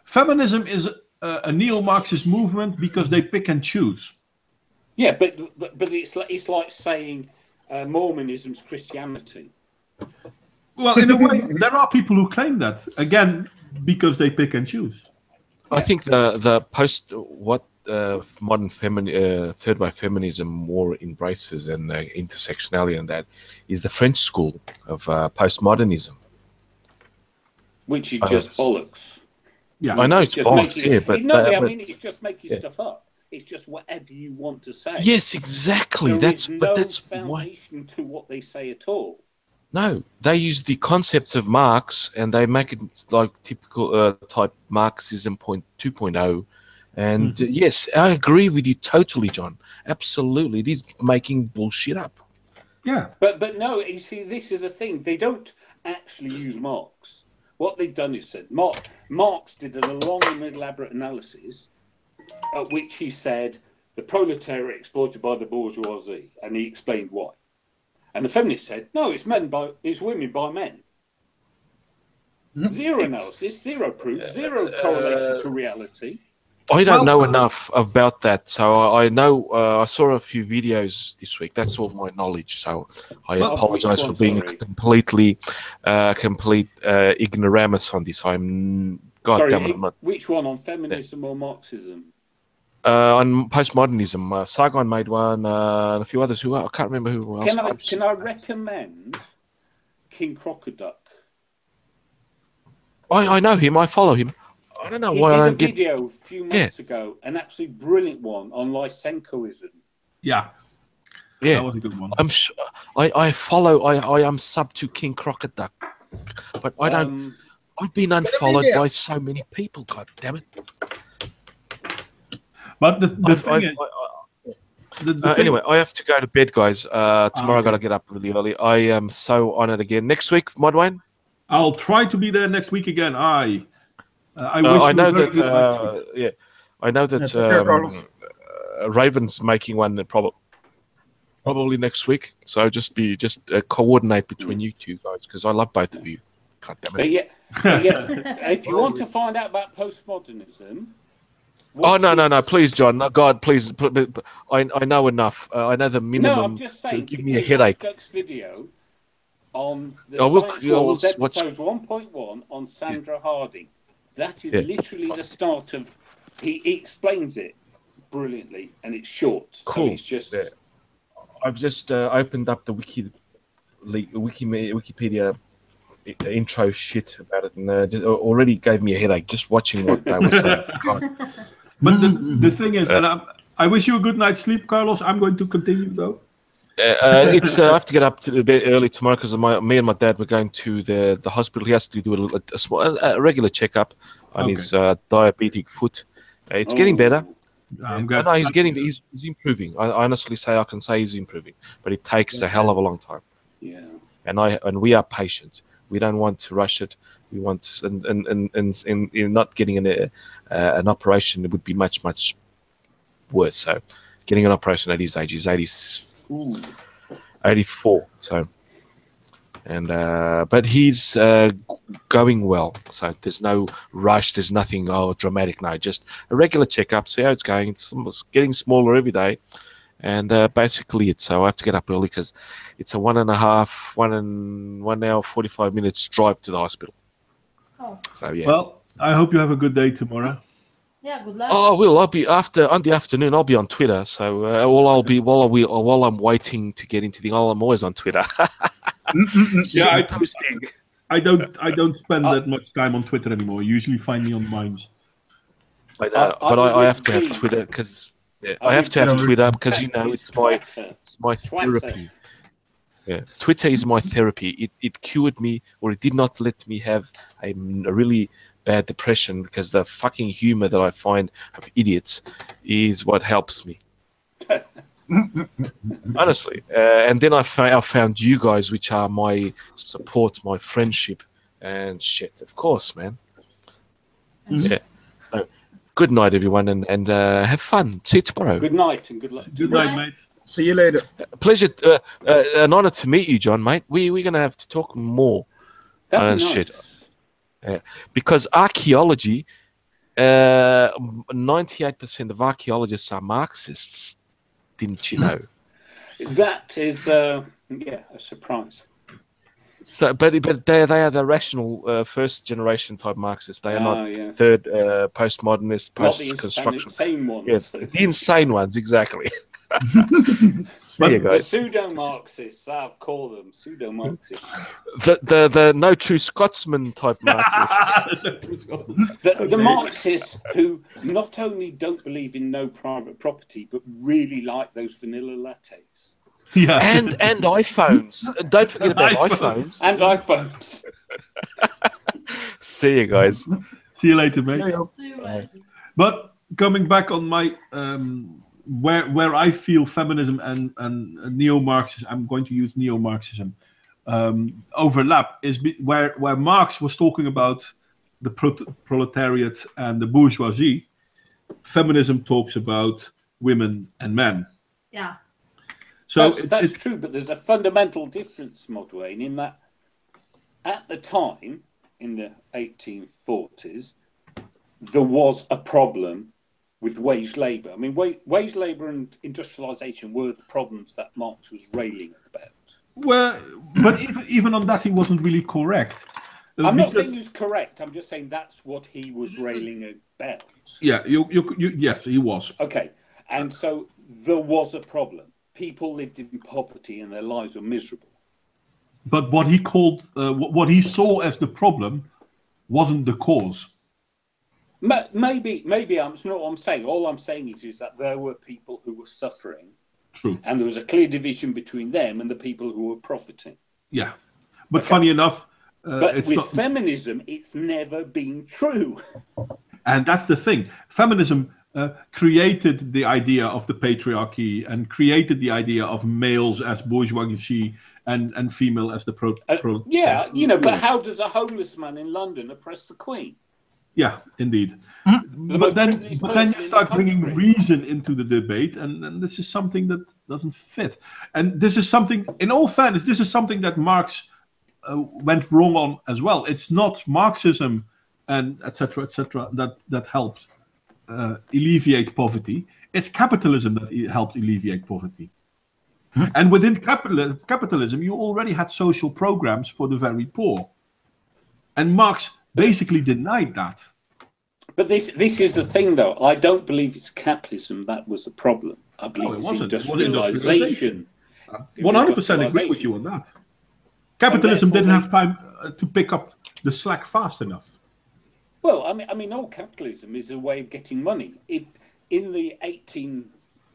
feminism is a neo-Marxist movement because they pick and choose. Yeah, but it's like saying Mormonism's Christianity. Well, in a way, there are people who claim that again because they pick and choose. I think the modern third wave feminism more embraces and intersectionality and that is the French school of postmodernism. Which is just bollocks. Yeah, I know it's bollocks. But I mean, it's just making stuff up. It's just whatever you want to say. Yes, exactly. That's foundation to what they say at all. No, they use the concepts of Marx and they make it like typical type Marxism 2.0. And yes, I agree with you totally, John. Absolutely, it is making bullshit up. Yeah, but no, you see, this is the thing. They don't actually use Marx. What they've done is said Marx did a long and elaborate analysis at which he said the proletariat exploited by the bourgeoisie, and he explained why. And the feminists said, no, it's women by men. Zero analysis, zero proof, zero correlation to reality. I don't know enough about that, so I know I saw a few videos this week. That's all my knowledge. So I apologize for being complete ignoramus on this. I'm goddamn it. Which one, on feminism or Marxism? On postmodernism, Sargon made one, and a few others who I can't remember who else. Can I recommend King Crocoduck? I know him. I follow him. I don't know why I don't get. He did a video a few months ago, an absolutely brilliant one on Lysenkoism. Yeah, that was a good one. I'm sure. I follow. I am sub to King Crocoduck, but I don't. I've been unfollowed by so many people. God damn it. But the thing is... anyway, I have to go to bed, guys. Tomorrow I got to get up really early. I am so on it again. Next week, Modwain? I'll try to be there next week again. I know that Raven's making one that probably next week. So just coordinate between you two guys because I love both of you. God damn it. But if you want to find out about postmodernism... no, please, John. God, please. I know enough. I know the minimum I'm just saying, to give me a headache. Duck's video, on the I will- Science I will Wars watch- episode 1.1 on Sandra Harding. That is literally the start of. He explains it brilliantly, and it's short. Cool. So it's just. Yeah. I've just opened up the Wikipedia intro shit about it, and just already gave me a headache just watching what they were saying. God. But the thing is, and I wish you a good night's sleep, Carlos. I'm going to continue though. It's I have to get up to a bit early tomorrow because me and my dad were going to the hospital. He has to do a regular checkup on his diabetic foot. It's getting better. I'm I good. know he's improving. I honestly say I can say he's improving, but it takes a hell of a long time. Yeah. And we are patient. We don't want to rush it. We want to, and in not getting an operation, it would be much worse. So, getting an operation at his age, he's 84. So, and but he's going well. So there's no rush. There's nothing dramatic. No, just a regular checkup. See how it's going. It's getting smaller every day. And basically, so I have to get up early because it's a 1 hour 45 minutes drive to the hospital. Oh. So yeah. Well, I hope you have a good day tomorrow. Yeah, good luck. Oh, I will. I'll be on the afternoon. I'll be on Twitter. So while I'm waiting to get into I'm always on Twitter. Yeah, posting. I don't spend that much time on Twitter anymore. You usually find me on Minds. But I have to have Twitter because. Yeah, I have to have Twitter because it's my therapy. Yeah, Twitter is my therapy. It cured me, or it did not let me have a really bad depression because the fucking humor that I find of idiots is what helps me. Honestly, and then I found you guys, which are my support, my friendship, and shit. Of course, man. Yeah. So. Good night, everyone, and have fun. See you tomorrow. Good night and good luck. Good night, mate. See you later. Pleasure, an honor to meet you, John, mate. We're gonna have to talk more That'd be shit. nice. Yeah. Because archaeology, 98% of archaeologists are Marxists. Didn't you know? That is, a surprise. So, but they are the rational first generation type Marxists. They are not third postmodernist, post-construction. Not the insane ones. Yeah, the insane ones, exactly. See you guys. The pseudo-Marxists, I'll call them pseudo-Marxists. The no true Scotsman type Marxists. The Marxists who not only don't believe in no private property, but really like those vanilla lattes. Yeah. And iPhones. Don't forget about iPhones. And iPhones. See you guys. See you later, mate. See you later. But coming back on my where I feel feminism and neo-Marxism, I'm going to use neo-Marxism, overlap is where Marx was talking about the proletariat and the bourgeoisie. Feminism talks about women and men. Yeah. So that's true, but there's a fundamental difference, Modwain, in that at the time, in the 1840s, there was a problem with wage labour. I mean, wage labour and industrialisation were the problems that Marx was railing about. Well, but even on that, he wasn't really correct. I'm not saying he was correct. I'm just saying that's what he was railing about. Yeah, yes, he was. Okay, and so there was a problem. People lived in poverty and their lives were miserable. But what he called, what he saw as the problem, wasn't the cause. Maybe that's not what I'm saying. All I'm saying is that there were people who were suffering. True. And there was a clear division between them and the people who were profiting. Yeah. But funny enough... but with feminism, it's never been true. And that's the thing. Feminism created the idea of the patriarchy and created the idea of males as bourgeoisie and female as the but how does a homeless man in London oppress the Queen? Yeah, indeed. But then you start bringing reason into the debate, and this is something that doesn't fit. And this is something, in all fairness, this is something that Marx went wrong on as well. It's not Marxism and etc. that helped alleviate poverty. It's capitalism that helped alleviate poverty. And within capitalism, you already had social programs for the very poor. And Marx basically denied that. But this is the thing, though. I don't believe it's capitalism that was the problem. I believe it wasn't. industrialization. 100% agree with you on that. Capitalism didn't have time to pick up the slack fast enough. Well, I mean, all capitalism is a way of getting money. If in the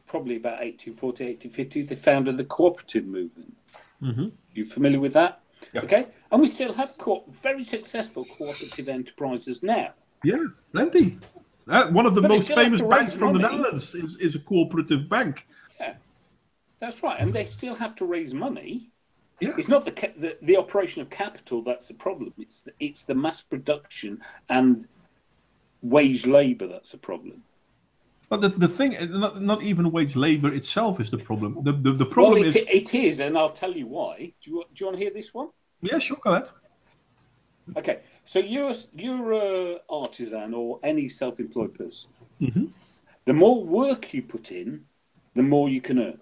probably about 1840s, 1850s, they founded the cooperative movement. Mm-hmm. You familiar with that? Yep. Okay, and we still have very successful cooperative enterprises now. Yeah, plenty. One of the most famous banks from the Netherlands is a cooperative bank. Yeah, that's right, and they still have to raise money. Yeah. It's not the operation of capital that's the problem. It's the mass production and wage labour that's the problem. But the thing, not even wage labour itself is the problem. The problem is... It is, and I'll tell you why. Do you want to hear this one? Yeah, sure, go ahead. Okay, so you're an artisan or any self-employed person. Mm-hmm. The more work you put in, the more you can earn.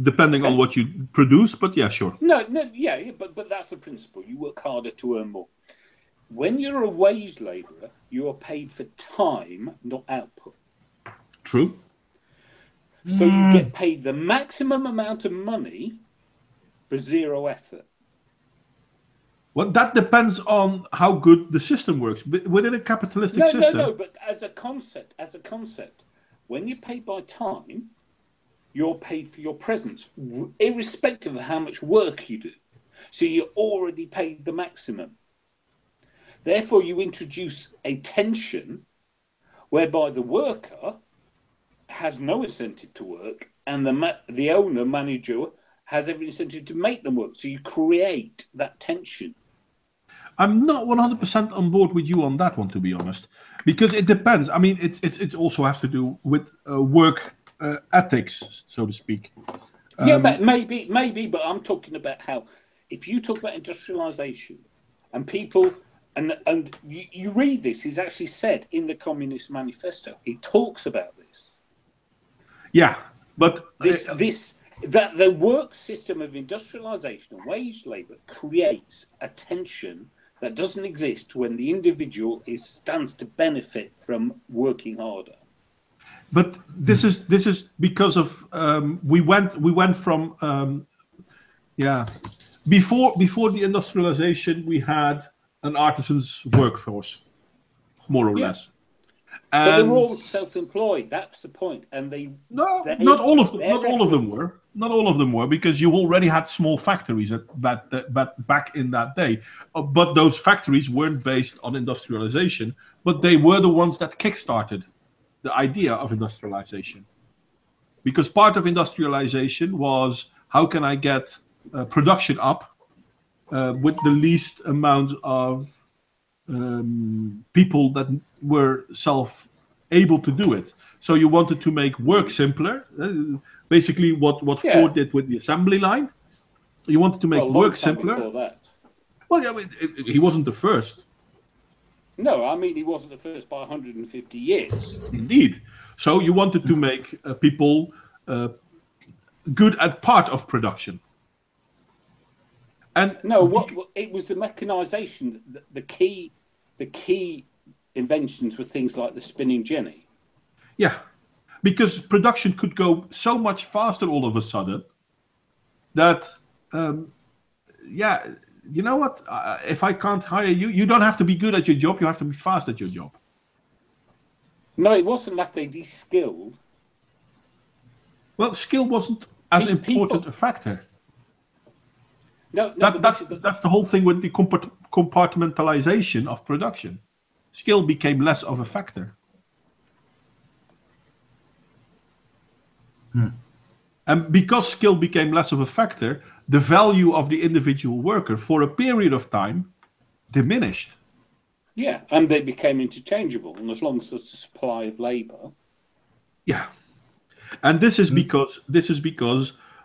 Depending on what you produce, but yeah, sure. No, yeah, but that's the principle. You work harder to earn more. When you're a wage labourer, you are paid for time, not output. True. So you get paid the maximum amount of money for zero effort. Well, that depends on how good the system works. But within a capitalistic system... No, but as a concept, when you're paid by time, you're paid for your presence, irrespective of how much work you do. So you're already paid the maximum. Therefore, you introduce a tension whereby the worker has no incentive to work and the owner, manager, has every incentive to make them work. So you create that tension. I'm not 100% on board with you on that one, to be honest, because it depends. I mean, it also has to do with work ethics, so to speak. Yeah, but maybe, but I'm talking about how, if you talk about industrialization and people, and you read this, it's actually said in the Communist Manifesto. He talks about this. Yeah, but that the work system of industrialization and wage labor creates a tension that doesn't exist when the individual stands to benefit from working harder. But this is because of we went from before the industrialization we had an artisan's workforce, more or less. And but they were all self-employed. That's the point. And not all of them were. Not all of them were, because you already had small factories back in that day. But those factories weren't based on industrialization, but they were the ones that kickstarted the idea of industrialization. Because part of industrialization was, how can I get production up with the least amount of people that were able to do it. So you wanted to make work simpler. Basically, what Ford did with the assembly line. You wanted to make work simpler. Before that. Well, yeah, he wasn't the first. No, I mean, he wasn't the first by 150 years. Indeed. So you wanted to make people good at part of production. And it was the mechanization. The key inventions were things like the spinning jenny. Yeah, because production could go so much faster all of a sudden that, you know what? If I can't hire you, you don't have to be good at your job. You have to be fast at your job. No, it wasn't that they de-skilled. Well, skill wasn't as important a factor. No, that's the whole thing with the compartmentalization of production. Skill became less of a factor. And because skill became less of a factor, the value of the individual worker for a period of time diminished. Yeah, and they became interchangeable, and as long as there's a supply of labor. Yeah, and this is because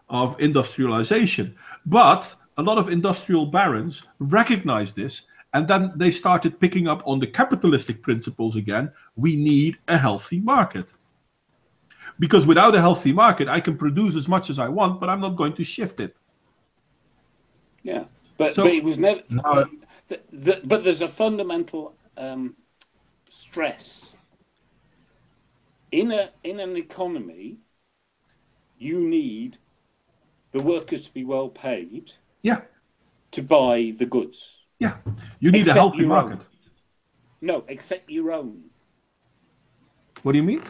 of industrialization. But a lot of industrial barons recognized this, and then they started picking up on the capitalistic principles again. We need a healthy market. Because without a healthy market, I can produce as much as I want, but I'm not going to shift it. Yeah, but So- it was never. No. But there's a fundamental stress in an economy. You need the workers to be well paid Yeah, to buy the goods. yeah. You need a Except healthy your market. own. No, except your own. What do you mean?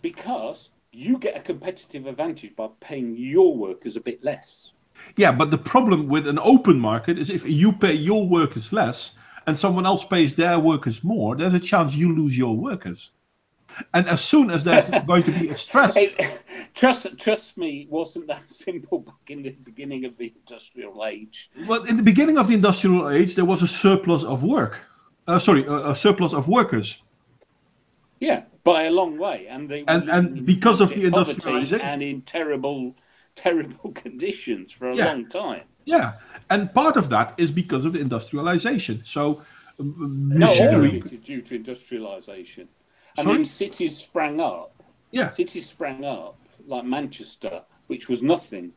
Because you get a competitive advantage by paying your workers a bit less. Yeah, but the problem with an open market is if you pay your workers less and someone else pays their workers more, there's a chance you lose your workers. And as soon as there's going to be a stress... Trust me, it wasn't that simple back in the beginning of the industrial age. Well, in the beginning of the industrial age, there was a surplus of work. A surplus of workers. Yeah, by a long way. And they were And because of the poverty industrialization... and in terrible conditions for a Yeah. long time. Yeah, and part of that is because of the industrialization. So, Not all of machinery... it is due to industrialization. I Sorry? mean, cities sprang up. Yeah, Cities sprang up, like Manchester, which was nothing.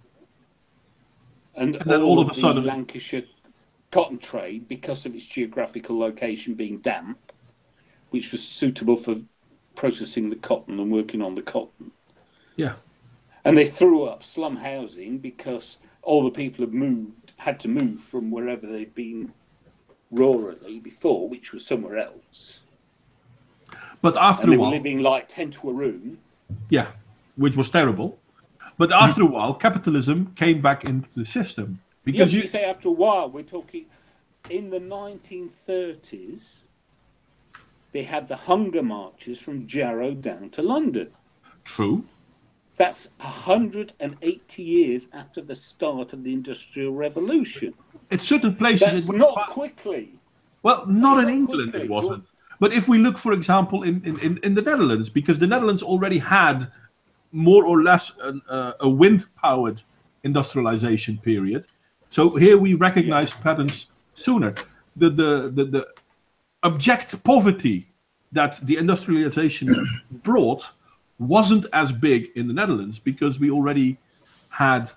And then all of a the sudden- Lancashire cotton trade, because of its geographical location being damp, which was suitable for processing the cotton and working on the cotton. yeah. And they threw up slum housing because all the people had to move from wherever they'd been rurally before, which was somewhere else. But after And they a were while... living like tent to a room. Yeah, which was terrible. But after a while, capitalism came back into the system. Because You say after a while, we're talking in the 1930s, they had the hunger marches from Jarrow down to London. True. That's 180 years after the start of the Industrial Revolution. In certain places, That's it was not fast. quickly. Well, not in not England, quickly. it wasn't. But if we look, for example, in the Netherlands, because the Netherlands already had more or less a wind-powered industrialization period. So here we recognize patterns sooner. The abject poverty that the industrialization brought wasn't as big in the Netherlands because we already had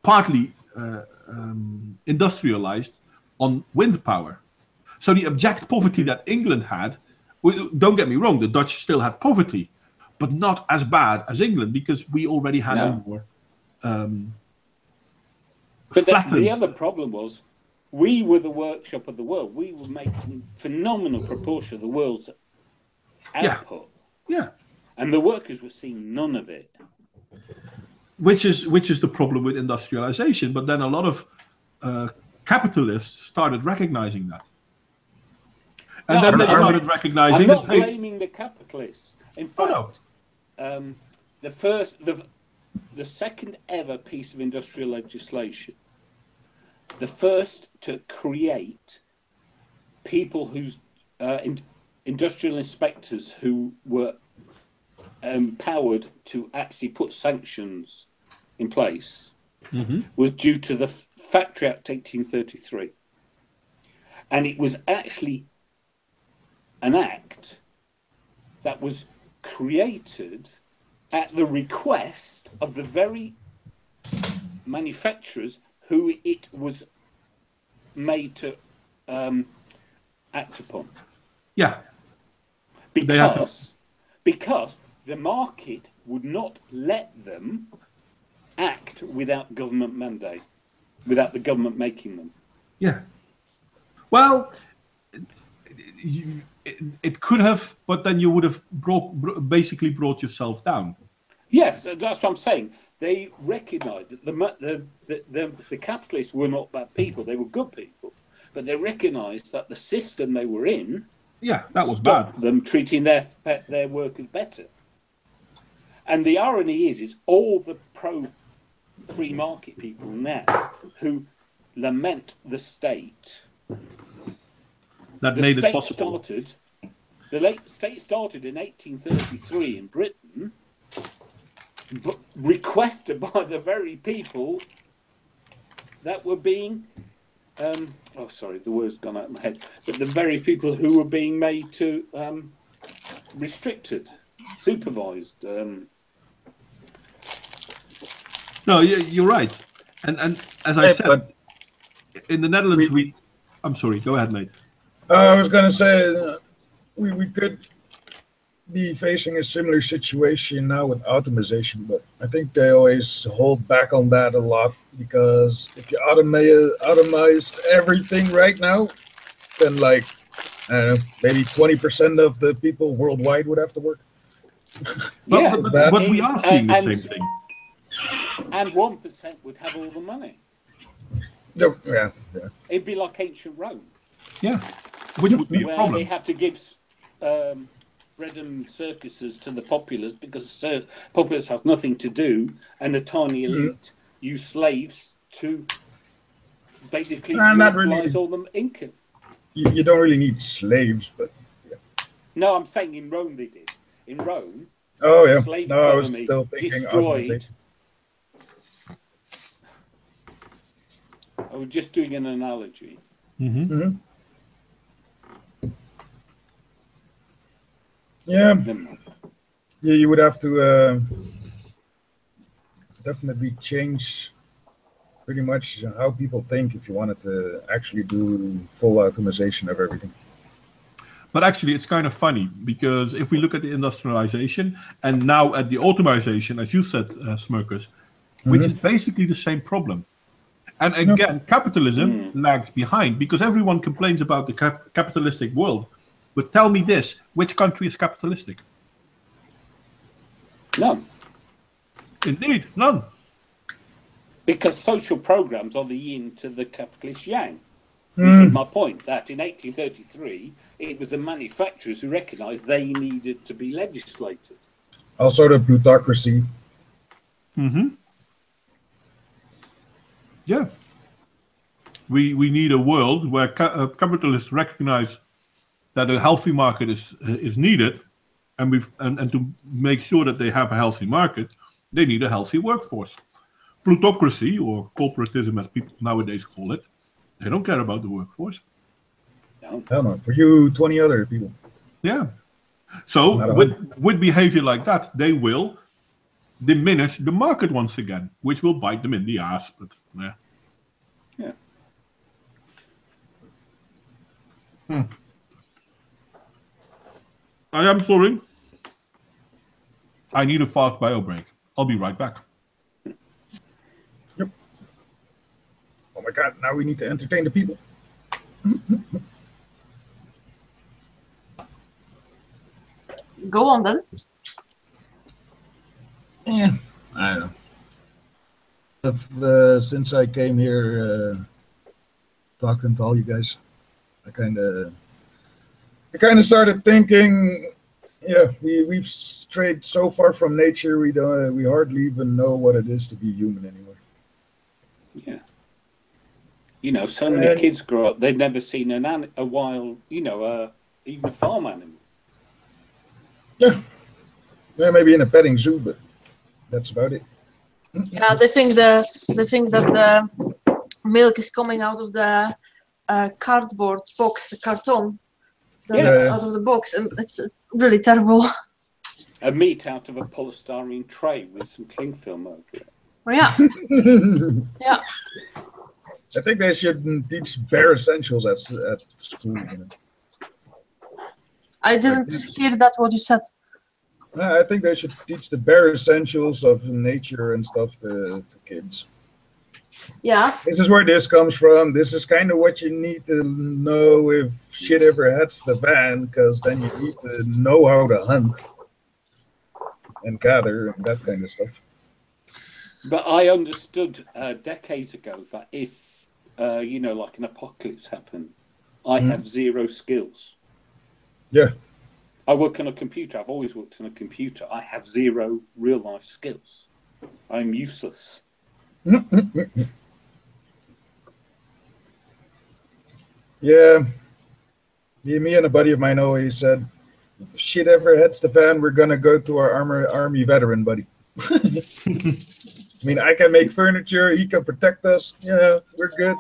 partly industrialized on wind power. So the abject poverty that England had, don't get me wrong, the Dutch still had poverty, but not as bad as England because we already had a more But flattened. the other problem was we were the workshop of the world. We were making a phenomenal proportion of the world's output. Yeah, And the workers were seeing none of it. which is the problem with industrialization. But then a lot of capitalists started recognizing that. And then they started recognizing I'm not that, hey, blaming the capitalists. In fact, the second ever piece of industrial legislation, the first to create people whose industrial inspectors who were empowered to actually put sanctions in place, was due to the Factory Act 1833. And it was actually an act that was created at the request of the very manufacturers who it was made to act upon. yeah, Because the market would not let them act without government mandate, without the government making them. yeah. Well, it could have, but then you would have basically brought yourself down. Yes, that's what I'm saying. They recognised that the capitalists were not bad people; they were good people. But they recognised that the system they were in, Yeah, that was stopped bad. them treating their workers better. And the irony is all the pro-free market people now who lament the state. That The made it state possible. the state started in 1833 in Britain, but requested by the very people that were being, the word's gone out of my head, but the very people who were being made to restricted, supervised, No, you're right. And as I said, in the Netherlands, I'm sorry, go ahead, Nate. I was going to say, we could be facing a similar situation now with automation, but I think they always hold back on that a lot, because if you automized everything right now, then like, I don't know, maybe 20% of the people worldwide would have to work. But we are seeing the same thing. And 1% would have all the money. Yeah. It'd be like ancient Rome. Yeah, which would be a problem. They have to give bread and circuses to the populace because the populace has nothing to do, and a tiny elite use slaves to basically monopolize all the income. You don't really need slaves, but yeah. No, I'm saying in Rome they did. In Rome, slave I was still thinking destroyed. I was just doing an analogy. Mm-hmm. Yeah, you would have to definitely change pretty much how people think if you wanted to actually do full automation of everything. But actually, it's kind of funny, because if we look at the industrialization and now at the automation, as you said, Smirkers, which is basically the same problem. And again, capitalism lags behind, because everyone complains about the capitalistic world. But tell me this, which country is capitalistic? None. Indeed, none. Because social programs are the yin to the capitalist yang. This is my point, that in 1833, it was the manufacturers who recognised they needed to be legislated. Also the plutocracy. Mm-hmm. Yeah. We need a world where capitalists recognize that a healthy market is needed, and to make sure that they have a healthy market, they need a healthy workforce. Plutocracy, or corporatism as people nowadays call it, they don't care about the workforce. No. Hell no. For you, 20 other people. Yeah. So with behavior like that, they will diminish the market once again, which will bite them in the ass. But yeah. I am sorry. I need a fast bio break. I'll be right back. Yep. Oh my God, now we need to entertain the people. Go on then. Yeah, I don't know. Since I came here talking to all you guys, I kind of started thinking, yeah, we've strayed so far from nature, we hardly even know what it is to be human anymore. Yeah. You know, so many kids grow up, they've never seen a wild, even a farm animal. Yeah, maybe in a petting zoo, but that's about it. Yeah, they think that the milk is coming out of the cardboard box, the carton, out of the box, and it's really terrible. A meat out of a polystyrene tray with some cling film over it. Oh, yeah. Yeah. I think they should teach bare essentials at school. I didn't hear that what you said. I think they should teach the bare essentials of nature and stuff to kids. Yeah. This is where this comes from. This is kind of what you need to know if shit ever hits the fan, because then you need to know how to hunt and gather and that kind of stuff. But I understood decades ago that if, like an apocalypse happened, I have zero skills. Yeah. I work on a computer. I've always worked on a computer. I have zero real-life skills. I'm useless. Yeah. Me and a buddy of mine always said, if shit ever hits the fan, we're going to go to our army veteran buddy. I mean, I can make furniture. He can protect us. Yeah, we're good.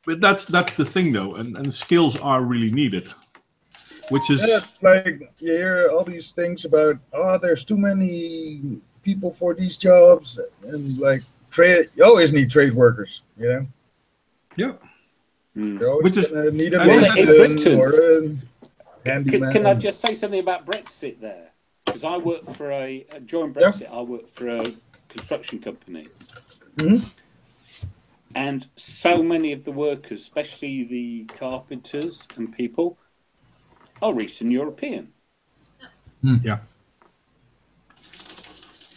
But that's the thing, though. And skills are really needed. Which is... Yeah, like, you hear all these things about, there's too many people for these jobs, and like trade. You always need trade workers, you know. Yeah. You're always Which is gonna need a Well, in mason Britain- or a handyman. Can I just say something about Brexit there? Because I work for during Brexit, I worked for a construction company. Mhm. And so many of the workers, especially the carpenters and people, are Eastern European. Yeah.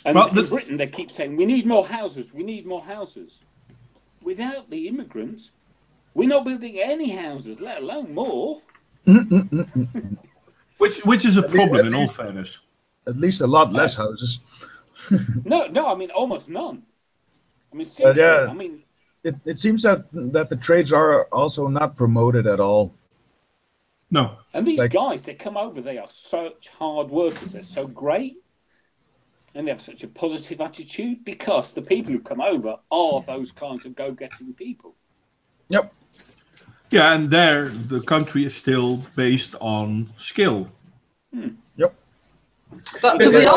And Well, in Britain, they keep saying, we need more houses, we need more houses. Without the immigrants, we're not building any houses, let alone more. Which is a problem, in all fairness. At least a lot less houses. No, I mean, almost none. I mean, seriously, yeah. I mean... It seems that the trades are also not promoted at all. No. And these Like- guys, they come over, they are such hard workers, they're so great, and they have such a positive attitude because the people who come over are those kinds of go-getting people. Yep. Yeah, and there the country is still based on skill. Yep. But to be Yeah.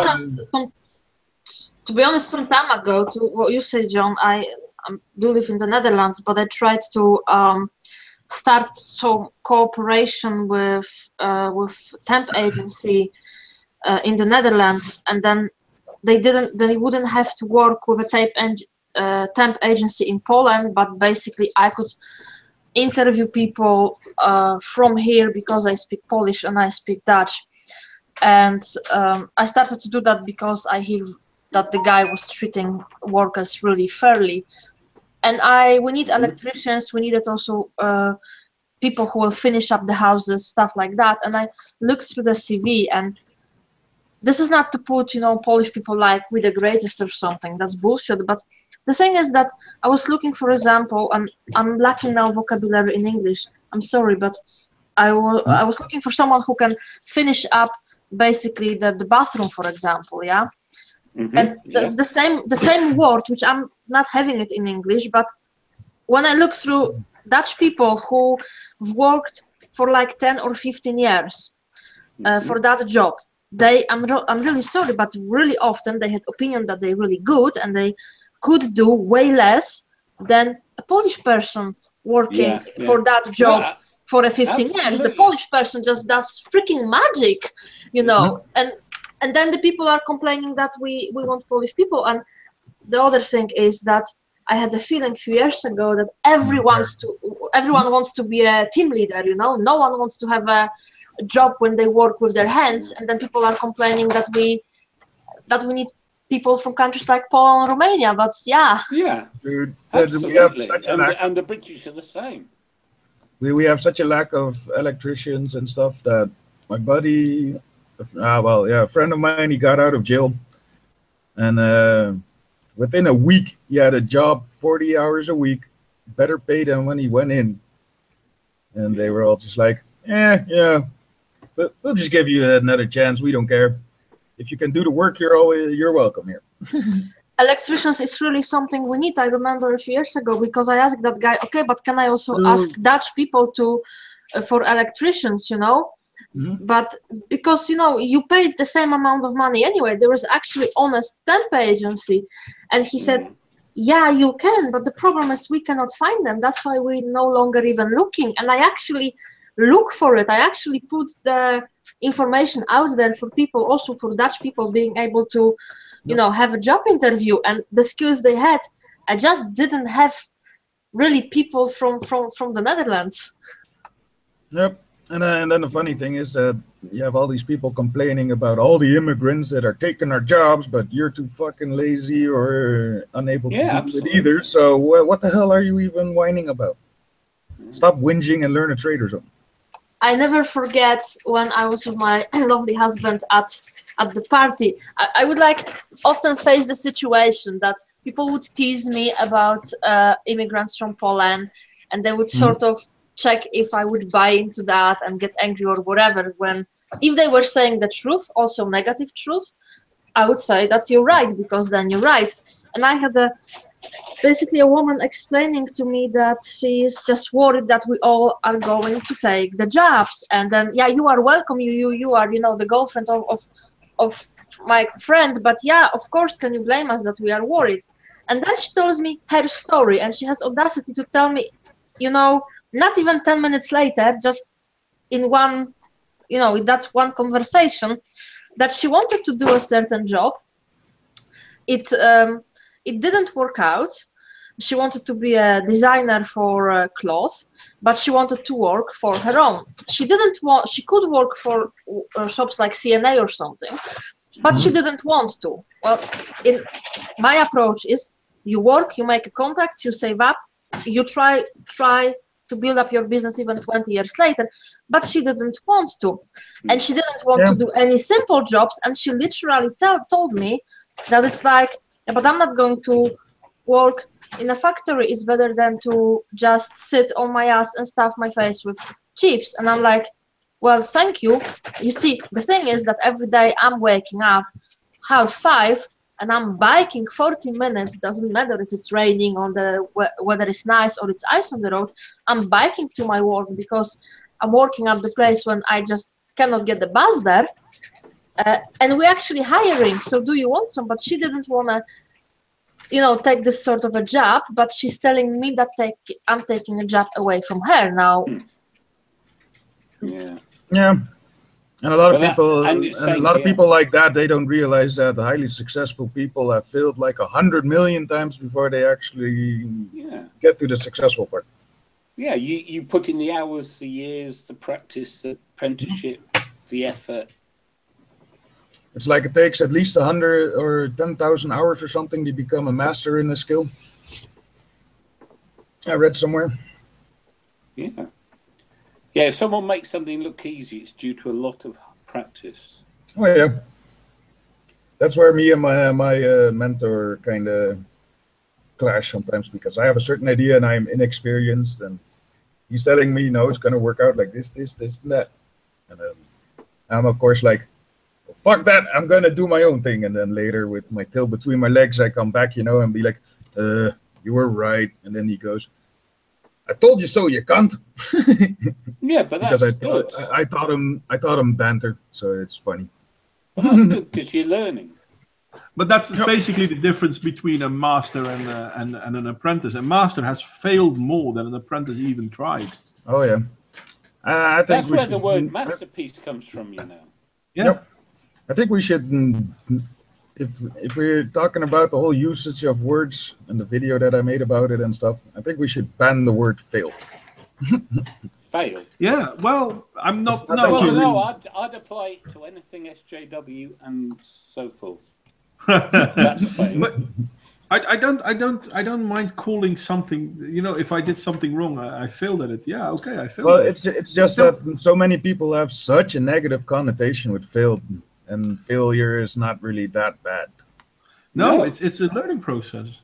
honest, some time ago, to what you say, John, I do live in the Netherlands, but I tried to start some cooperation with temp agency in the Netherlands, and then they wouldn't have to work with a temp agency in Poland, but basically I could interview people from here because I speak Polish and I speak Dutch. And I started to do that because I hear that the guy was treating workers really fairly. And we need electricians, we needed also people who will finish up the houses, stuff like that. And I looked through the CV, and this is not to put, Polish people like we're the greatest or something, that's bullshit. But the thing is that I was looking, for example, and I'm lacking now vocabulary in English, I'm sorry, but I was looking for someone who can finish up basically the bathroom, for example, yeah? Mm-hmm. And the same word, which I'm not having it in English, but when I look through Dutch people who worked for like 10 or 15 years for that job, I'm really sorry, but really often they had opinion that they're really good and they could do way less than a Polish person working for that job for a 15 years. The Polish person just does freaking magic, and then the people are complaining that we want Polish people. And the other thing is that I had the feeling a few years ago that everyone wants to be a team leader, no one wants to have a job when they work with their hands, and then people are complaining that we need people from countries like Poland and Romania. But Dude, absolutely. we have such a lack. And the British are the same. We have such a lack of electricians and stuff that my buddy, a friend of mine, he got out of jail, and within a week he had a job 40 hours a week, better paid than when he went in. And they were all just like, but we'll just give you another chance. We don't care. If you can do the work, you're welcome here. Electricians is really something we need. I remember a few years ago because I asked that guy, okay, but can I also ask Dutch people for electricians, But because, you paid the same amount of money anyway, there was actually honest temp agency. And he said, yeah, you can, but the problem is we cannot find them. That's why we're no longer even looking. And I actually look for it. I actually put the information out there for people, also for Dutch people being able to, have a job interview, and the skills they had. I just didn't have really people from the Netherlands. Yep. And then the funny thing is that you have all these people complaining about all the immigrants that are taking our jobs, but you're too fucking lazy or unable to do it either. So what the hell are you even whining about? Stop whinging and learn a trade or something. I never forget when I was with my lovely husband at the party. I would often face the situation that people would tease me about immigrants from Poland, and they would sort of check if I would buy into that and get angry or whatever. If they were saying the truth, also negative truth, I would say that you're right, because then you're right. And I had basically a woman explaining to me that she is just worried that we all are going to take the jobs, and then you are welcome. You are the girlfriend of my friend, but yeah, of course, can you blame us that we are worried? And then she tells me her story, and she has audacity to tell me, you know, not even 10 minutes later, just in one, you know, with that one conversation, that she wanted to do a certain job. It didn't work out. She wanted to be a designer for cloth, but she wanted to work for her own. She didn't want. She could work for shops like CNA or something, but she didn't want to. Well, in my approach is, you work, you make a contact, you save up, you try to build up your business even 20 years later. But she didn't want to, and she didn't want to do any simple jobs. And she literally told me that it's like, but I'm not going to work in a factory. It's better than to just sit on my ass and stuff my face with chips. And I'm like, well, thank you. You see, the thing is that every day I'm waking up 5:30 and I'm biking 40 minutes. Doesn't matter if it's raining, on the weather is nice, or it's ice on the road. I'm biking to my work because I'm working at the place when I just cannot get the bus there. And we're actually hiring. So do you want some? But she didn't want to, you know, take this sort of a job. But she's telling me that I'm taking a job away from her now. Yeah. Yeah. And a lot of people, people like that, they don't realize that the highly successful people have failed like 100 million times before they actually get to the successful part. Yeah, you put in the hours, the years, the practice, the apprenticeship, the effort. It's like it takes at least 100 or 10,000 hours or something to become a master in a skill. I read somewhere. Yeah. Yeah, if someone makes something look easy, it's due to a lot of practice. Oh, yeah. That's where me and my mentor kind of clash sometimes, because I have a certain idea and I'm inexperienced, and he's telling me, no, it's going to work out like this, and that. And then I'm, of course, like, well, fuck that, I'm going to do my own thing. And then later, with my tail between my legs, I come back, you know, and be like, you were right. And then he goes, I told you so, you cunt. Yeah, but that's good. I taught him banter, so it's funny. But that's good because you're learning. But that's basically the difference between a master and an apprentice. A master has failed more than an apprentice even tried. Oh yeah, I think that's where the word masterpiece comes from, you know. Yeah, yep. I think we should, if we're talking about the whole usage of words and the video that I made about it and stuff, I think we should ban the word fail. Fail? Yeah, well, I'm not... No, I'd apply it to anything SJW and so forth. That's fail. But I don't mind calling something, you know, if I did something wrong, I failed at it. Yeah, okay, I failed. Well, it's just that so many people have such a negative connotation with failed, and failure is not really that bad. No, it's a learning process.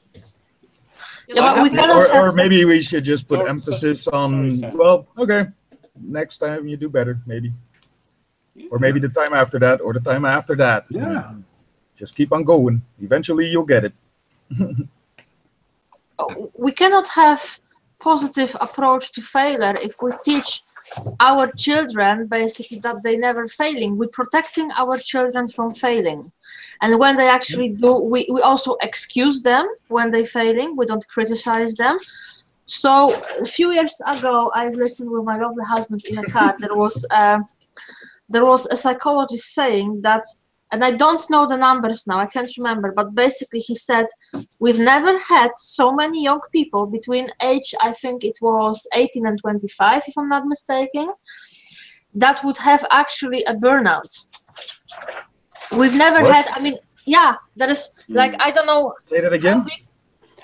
Yeah, but we cannot or maybe we should just put emphasis on, well, okay, next time you do better, maybe. Or maybe the time after that, or the time after that. Yeah. Just keep on going. Eventually you'll get it. We cannot have positive approach to failure if we teach our children basically that they never failing. We're protecting our children from failing, and when they actually do, we also excuse them when they're failing. We don't criticize them. So a few years ago, I've listened with my lovely husband in a car. There was a psychologist saying that, and I don't know the numbers now, I can't remember, but basically he said, we've never had so many young people between age, I think it was 18 and 25, if I'm not mistaken, that would have actually a burnout. We've never had, I mean, yeah, there is, like, I don't know. Say that again?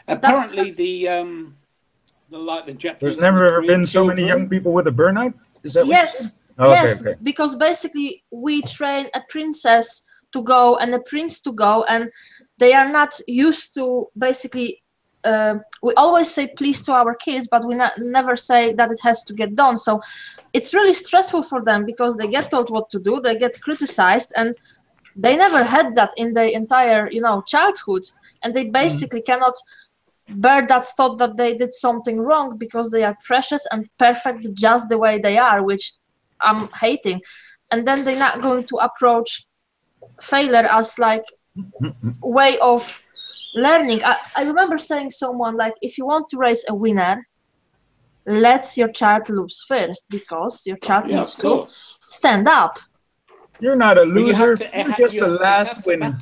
Apparently the Japanese... There's never ever been so many young people with a burnout? Is that yes. Oh, yes, okay. Because basically we train a princess to go and a prince to go, and they are not used to basically, we always say please to our kids, but we never say that it has to get done. So it's really stressful for them because they get told what to do, they get criticized, and they never had that in their entire, you know, childhood, and they basically cannot bear that thought that they did something wrong because they are precious and perfect just the way they are, which I'm hating. And then they're not going to approach failure as like way of learning. I remember saying someone like, if you want to raise a winner, let your child lose first, because your child needs to stand up. You're not a loser. You're just the last winner.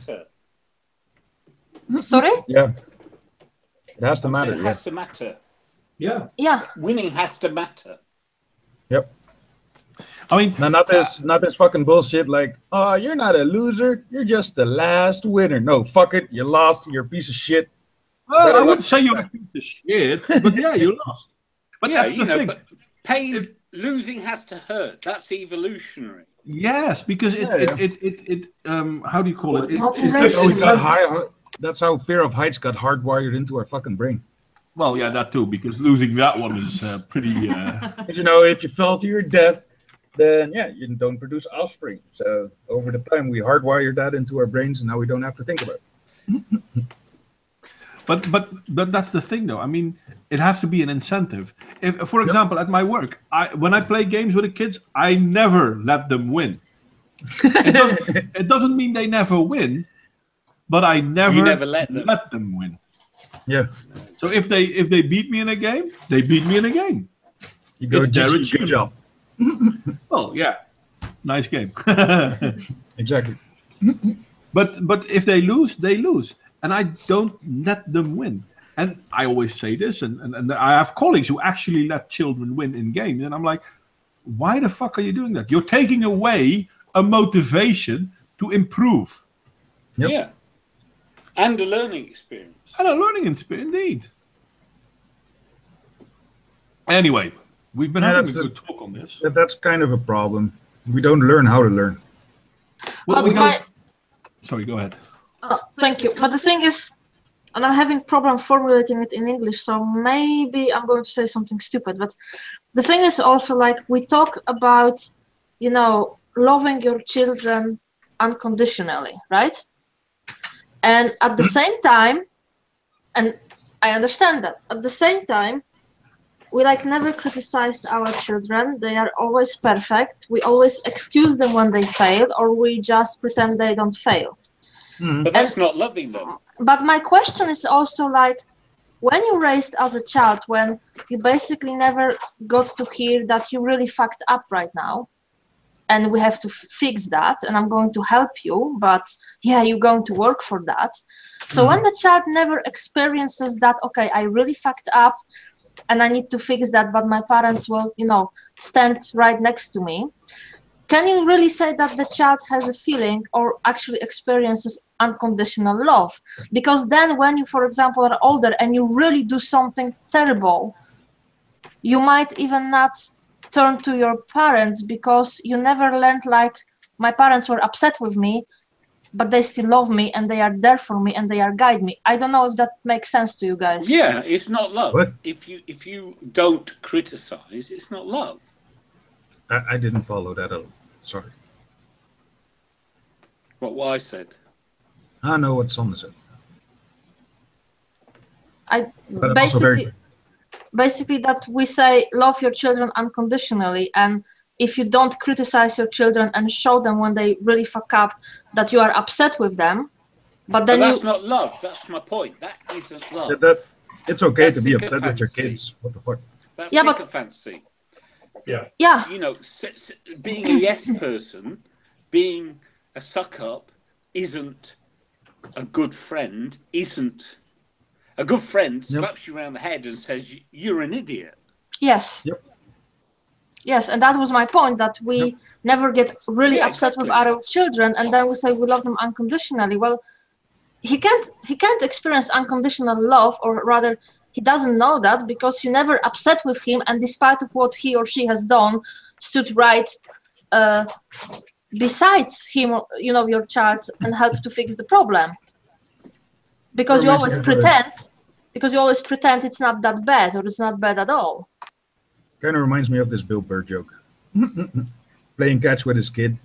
Sorry? Yeah. It has to matter. It has to matter. Yeah. Yeah. Winning has to matter. Yep. I mean, now, not this fucking bullshit like, oh, you're not a loser. You're just the last winner. No, fuck it. You lost. You're a piece of shit. Well, I wouldn't say you're a piece of shit, but yeah, you lost. But yeah, that's the thing. But pain, losing has to hurt. That's evolutionary. Yes, because it how do you call it? That's how fear of heights got hardwired into our fucking brain. Well, yeah, that too, because losing that one is pretty... But, you know, if you fall to your death, then, yeah, you don't produce offspring. So, over the time, we hardwired that into our brains, and now we don't have to think about it. But that's the thing, though. I mean, it has to be an incentive. If, for example, at my work, when I play games with the kids, I never let them win. It doesn't mean they never win, but I never let them win. Yeah. So if they beat me in a game, they beat me in a game. You go, good job. Well, yeah, nice game. Exactly. But if they lose, they lose. And I don't let them win. And I always say this, and I have colleagues who actually let children win in games. And I'm like, why the fuck are you doing that? You're taking away a motivation to improve. Yep. Yeah. And a learning experience. And a learning experience, indeed. Anyway, we've been having a good talk on this. That's kind of a problem. We don't learn how to learn. Well, Sorry, go ahead. Thank you. But the thing is, and I'm having problem formulating it in English, so maybe I'm going to say something stupid. But the thing is also, like, we talk about, you know, loving your children unconditionally, right? And at the same time, and I understand that, at the same time, we like never criticize our children. They are always perfect. We always excuse them when they fail, or we just pretend they don't fail. But that's not loving them. But my question is also like, when you raised as a child, when you basically never got to hear that you really fucked up right now, and we have to fix that, and I'm going to help you, but yeah, you're going to work for that. So when the child never experiences that, okay, I really fucked up, and I need to fix that, but my parents will, you know, stand right next to me. Can you really say that the child has a feeling or actually experiences unconditional love? Because then when you, for example, are older and you really do something terrible, you might even not turn to your parents because you never learned, like, my parents were upset with me, but they still love me and they are there for me and they are guide me. I don't know if that makes sense to you guys. Yeah, it's not love. What? If you don't criticize, it's not love. I didn't follow that at all. Sorry. What I said. I know what Sonne said. Basically that we say love your children unconditionally, and if you don't criticize your children and show them when they really fuck up that you are upset with them, but then that's not love. That's my point. That isn't love. It's okay to be upset with your kids. What the fuck? That's sycophancy. Yeah. You know, being a yes person, being a suck up, isn't a good friend. Isn't a good friend slaps you around the head and says you're an idiot. Yes. Yep. Yes, and that was my point, that we never get really upset with our children, and then we say we love them unconditionally. Well, he can't experience unconditional love, or rather, he doesn't know that because you never upset with him, and despite of what he or she has done, stood right besides him, you know, your child, and helped to fix the problem. Because you always pretend. Because you always pretend it's not that bad, or it's not bad at all. Kind of reminds me of this Bill Burr joke. Playing catch with his kid,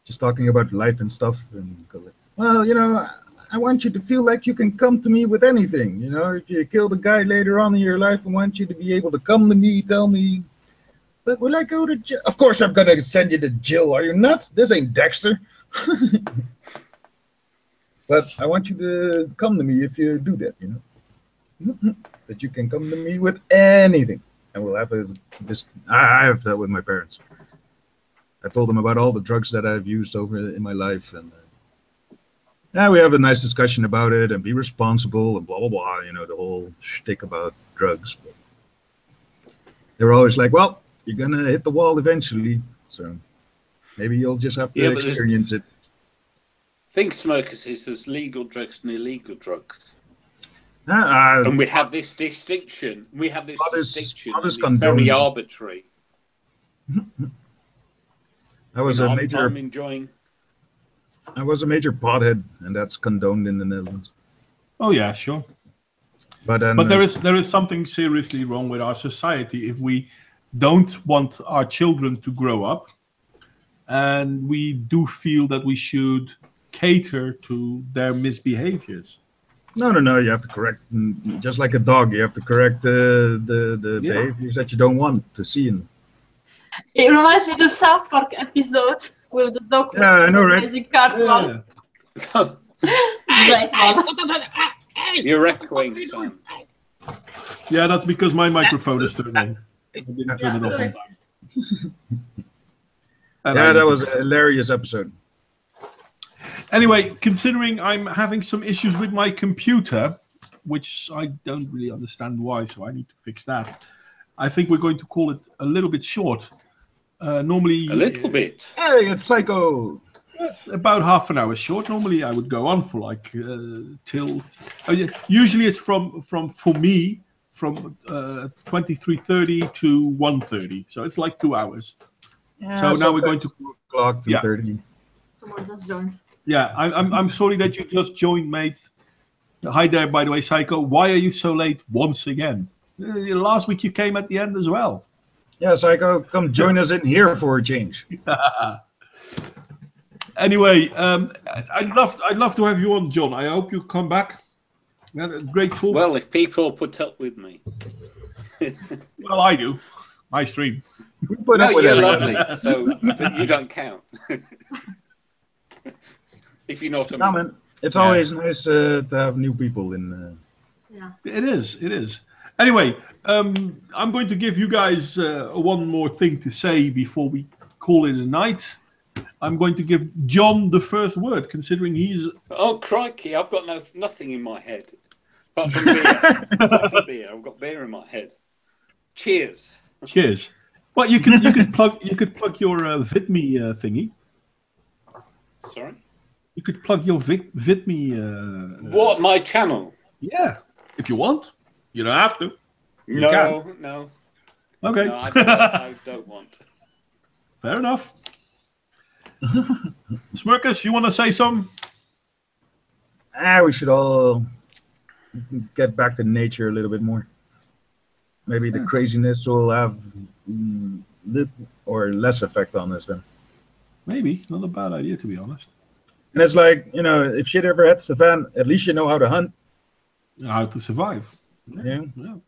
just talking about life and stuff. And go like, well, you know, I want you to feel like you can come to me with anything. You know, if you killed a guy later on in your life, I want you to be able to come to me, tell me, but will I go to jail? Of course I'm going to send you to jail. Are you nuts? This ain't Dexter. But I want you to come to me if you do that, you know. That you can come to me with anything. And we'll have this. I have that with my parents. I told them about all the drugs that I've used over in my life. And we have a nice discussion about it and be responsible and blah, blah, blah. You know, the whole shtick about drugs. But they were always like, well, you're going to hit the wall eventually. So maybe you'll just have to experience it. Think smokers is there's legal drugs and illegal drugs. And we have this distinction. We have this distinction. It's very arbitrary. I was a major. I'm enjoying. I was a major pothead, and that's condoned in the Netherlands. Oh yeah, sure. But there is something seriously wrong with our society if we don't want our children to grow up, and we do feel that we should cater to their misbehaviors. No. You have to correct, just like a dog. You have to correct the behaviors that you don't want to see. It reminds me of the South Park episode with the dog. Yeah, I know, right? Yeah. Great one. You're echoing, son. Yeah, that's because my microphone is turned on. I didn't turn it off on time. Yeah, that was a hilarious episode. Anyway, considering I'm having some issues with my computer, which I don't really understand why, so I need to fix that. I think we're going to call it a little bit short. Normally... A little bit? Hey, it's Psycho! It's about half an hour short. Normally I would go on for like till... usually it's from for me, from 23:30 to 1:30. So it's like 2 hours. Yeah, so now we're going to... 2 o'clock, 2:30. Someone just joined. Yeah, I'm sorry that you just joined, mate. Hi there, by the way, Psycho. Why are you so late once again? Last week you came at the end as well. Yeah, Psycho, come join us in here for a change. Anyway, I'd love to have you on, John. I hope you come back. We had a great talk. Well, if people put up with me. Well, I do. I stream. You're lovely, so but you don't count. If you know what I mean. Man, it's always nice to have new people in. Yeah. It is. Anyway, I'm going to give you guys one more thing to say before we call it a night. I'm going to give John the first word, considering he's... Oh, crikey, I've got nothing in my head. Apart from beer. I've got beer in my head. Cheers. Cheers. Well, you could plug your VidMe thingy. Sorry? You could plug your VidMe... What, my channel? Yeah, if you want. You don't have to. No. Okay. No, I don't want. Fair enough. Smirkus, you want to say something? We should all get back to nature a little bit more. Maybe the craziness will have little or less effect on us then. Maybe. Not a bad idea, to be honest. And it's like, if shit ever hits the fan, at least you know how to hunt. How to survive. Yeah,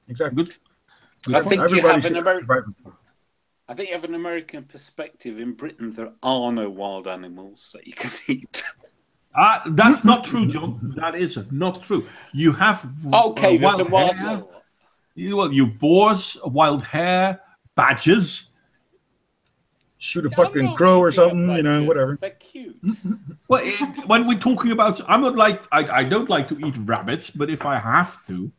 exactly. Good I point. think you have an American perspective. In Britain, there are no wild animals that you can eat. That's not true, John. That is not true. You have there's some wild hare. You boars, wild hare, badgers. Shoot a fucking crow or something, whatever. They're cute. Well, when we're talking about, I don't like to eat rabbits, but if I have to.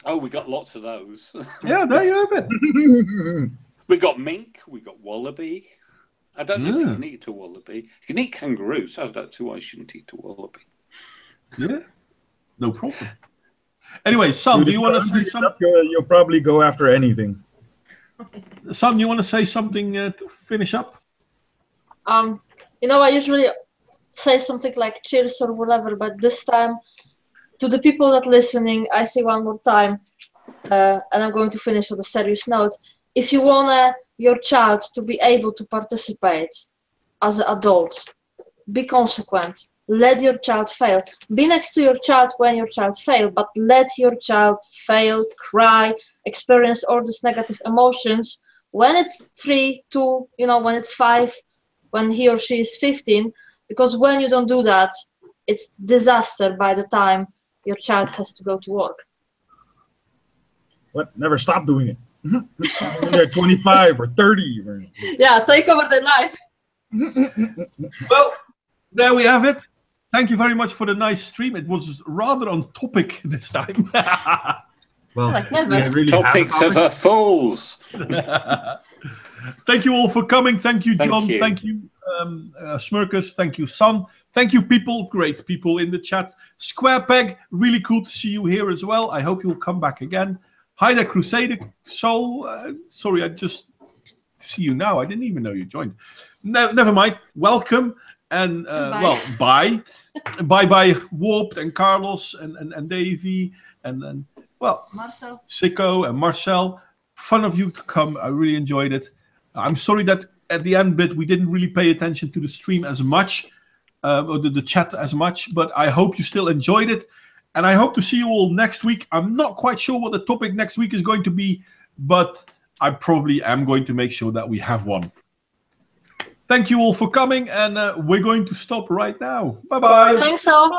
Oh, we got lots of those. Yeah, there you have it. We got mink, we got wallaby. I don't know if you can eat a wallaby. You can eat kangaroos. I don't see why you shouldn't eat a wallaby. Yeah, no problem. Anyway, Son, do you want to say something? You'll probably go after anything. Son, you want to say something to finish up? I usually say something like cheers or whatever, but this time, to the people that are listening, I say one more time, and I'm going to finish with a serious note. If you want your child to be able to participate as an adult, be consequent. Let your child fail. Be next to your child when your child fails, but let your child fail, cry, experience all these negative emotions. When it's 3, 2, when it's 5, when he or she is 15, because when you don't do that, it's disaster by the time your child has to go to work. What? Never stop doing it. When they're 25 or 30. Or... Yeah, take over the life. Well, there we have it. Thank you very much for the nice stream. It was rather on topic this time. Well, like never. Really Topics of a fools. Thank you all for coming. Thank you, John. Thank you, Smirkus. Thank you, Son. Thank you, people. Great people in the chat. Square Peg, really cool to see you here as well. I hope you'll come back again. Hi there, Crusader Soul. Sorry, I just see you now. I didn't even know you joined. No, never mind. Welcome. And, well, bye. Bye-bye, Warped and Carlos and Davey. And then, well, Marcel. Sicko and Marcel. Fun of you to come. I really enjoyed it. I'm sorry that at the end bit we didn't really pay attention to the stream as much, or the chat as much, but I hope you still enjoyed it. And I hope to see you all next week. I'm not quite sure what the topic next week is going to be, but I probably am going to make sure that we have one. Thank you all for coming, and we're going to stop right now. Bye-bye. Thanks all.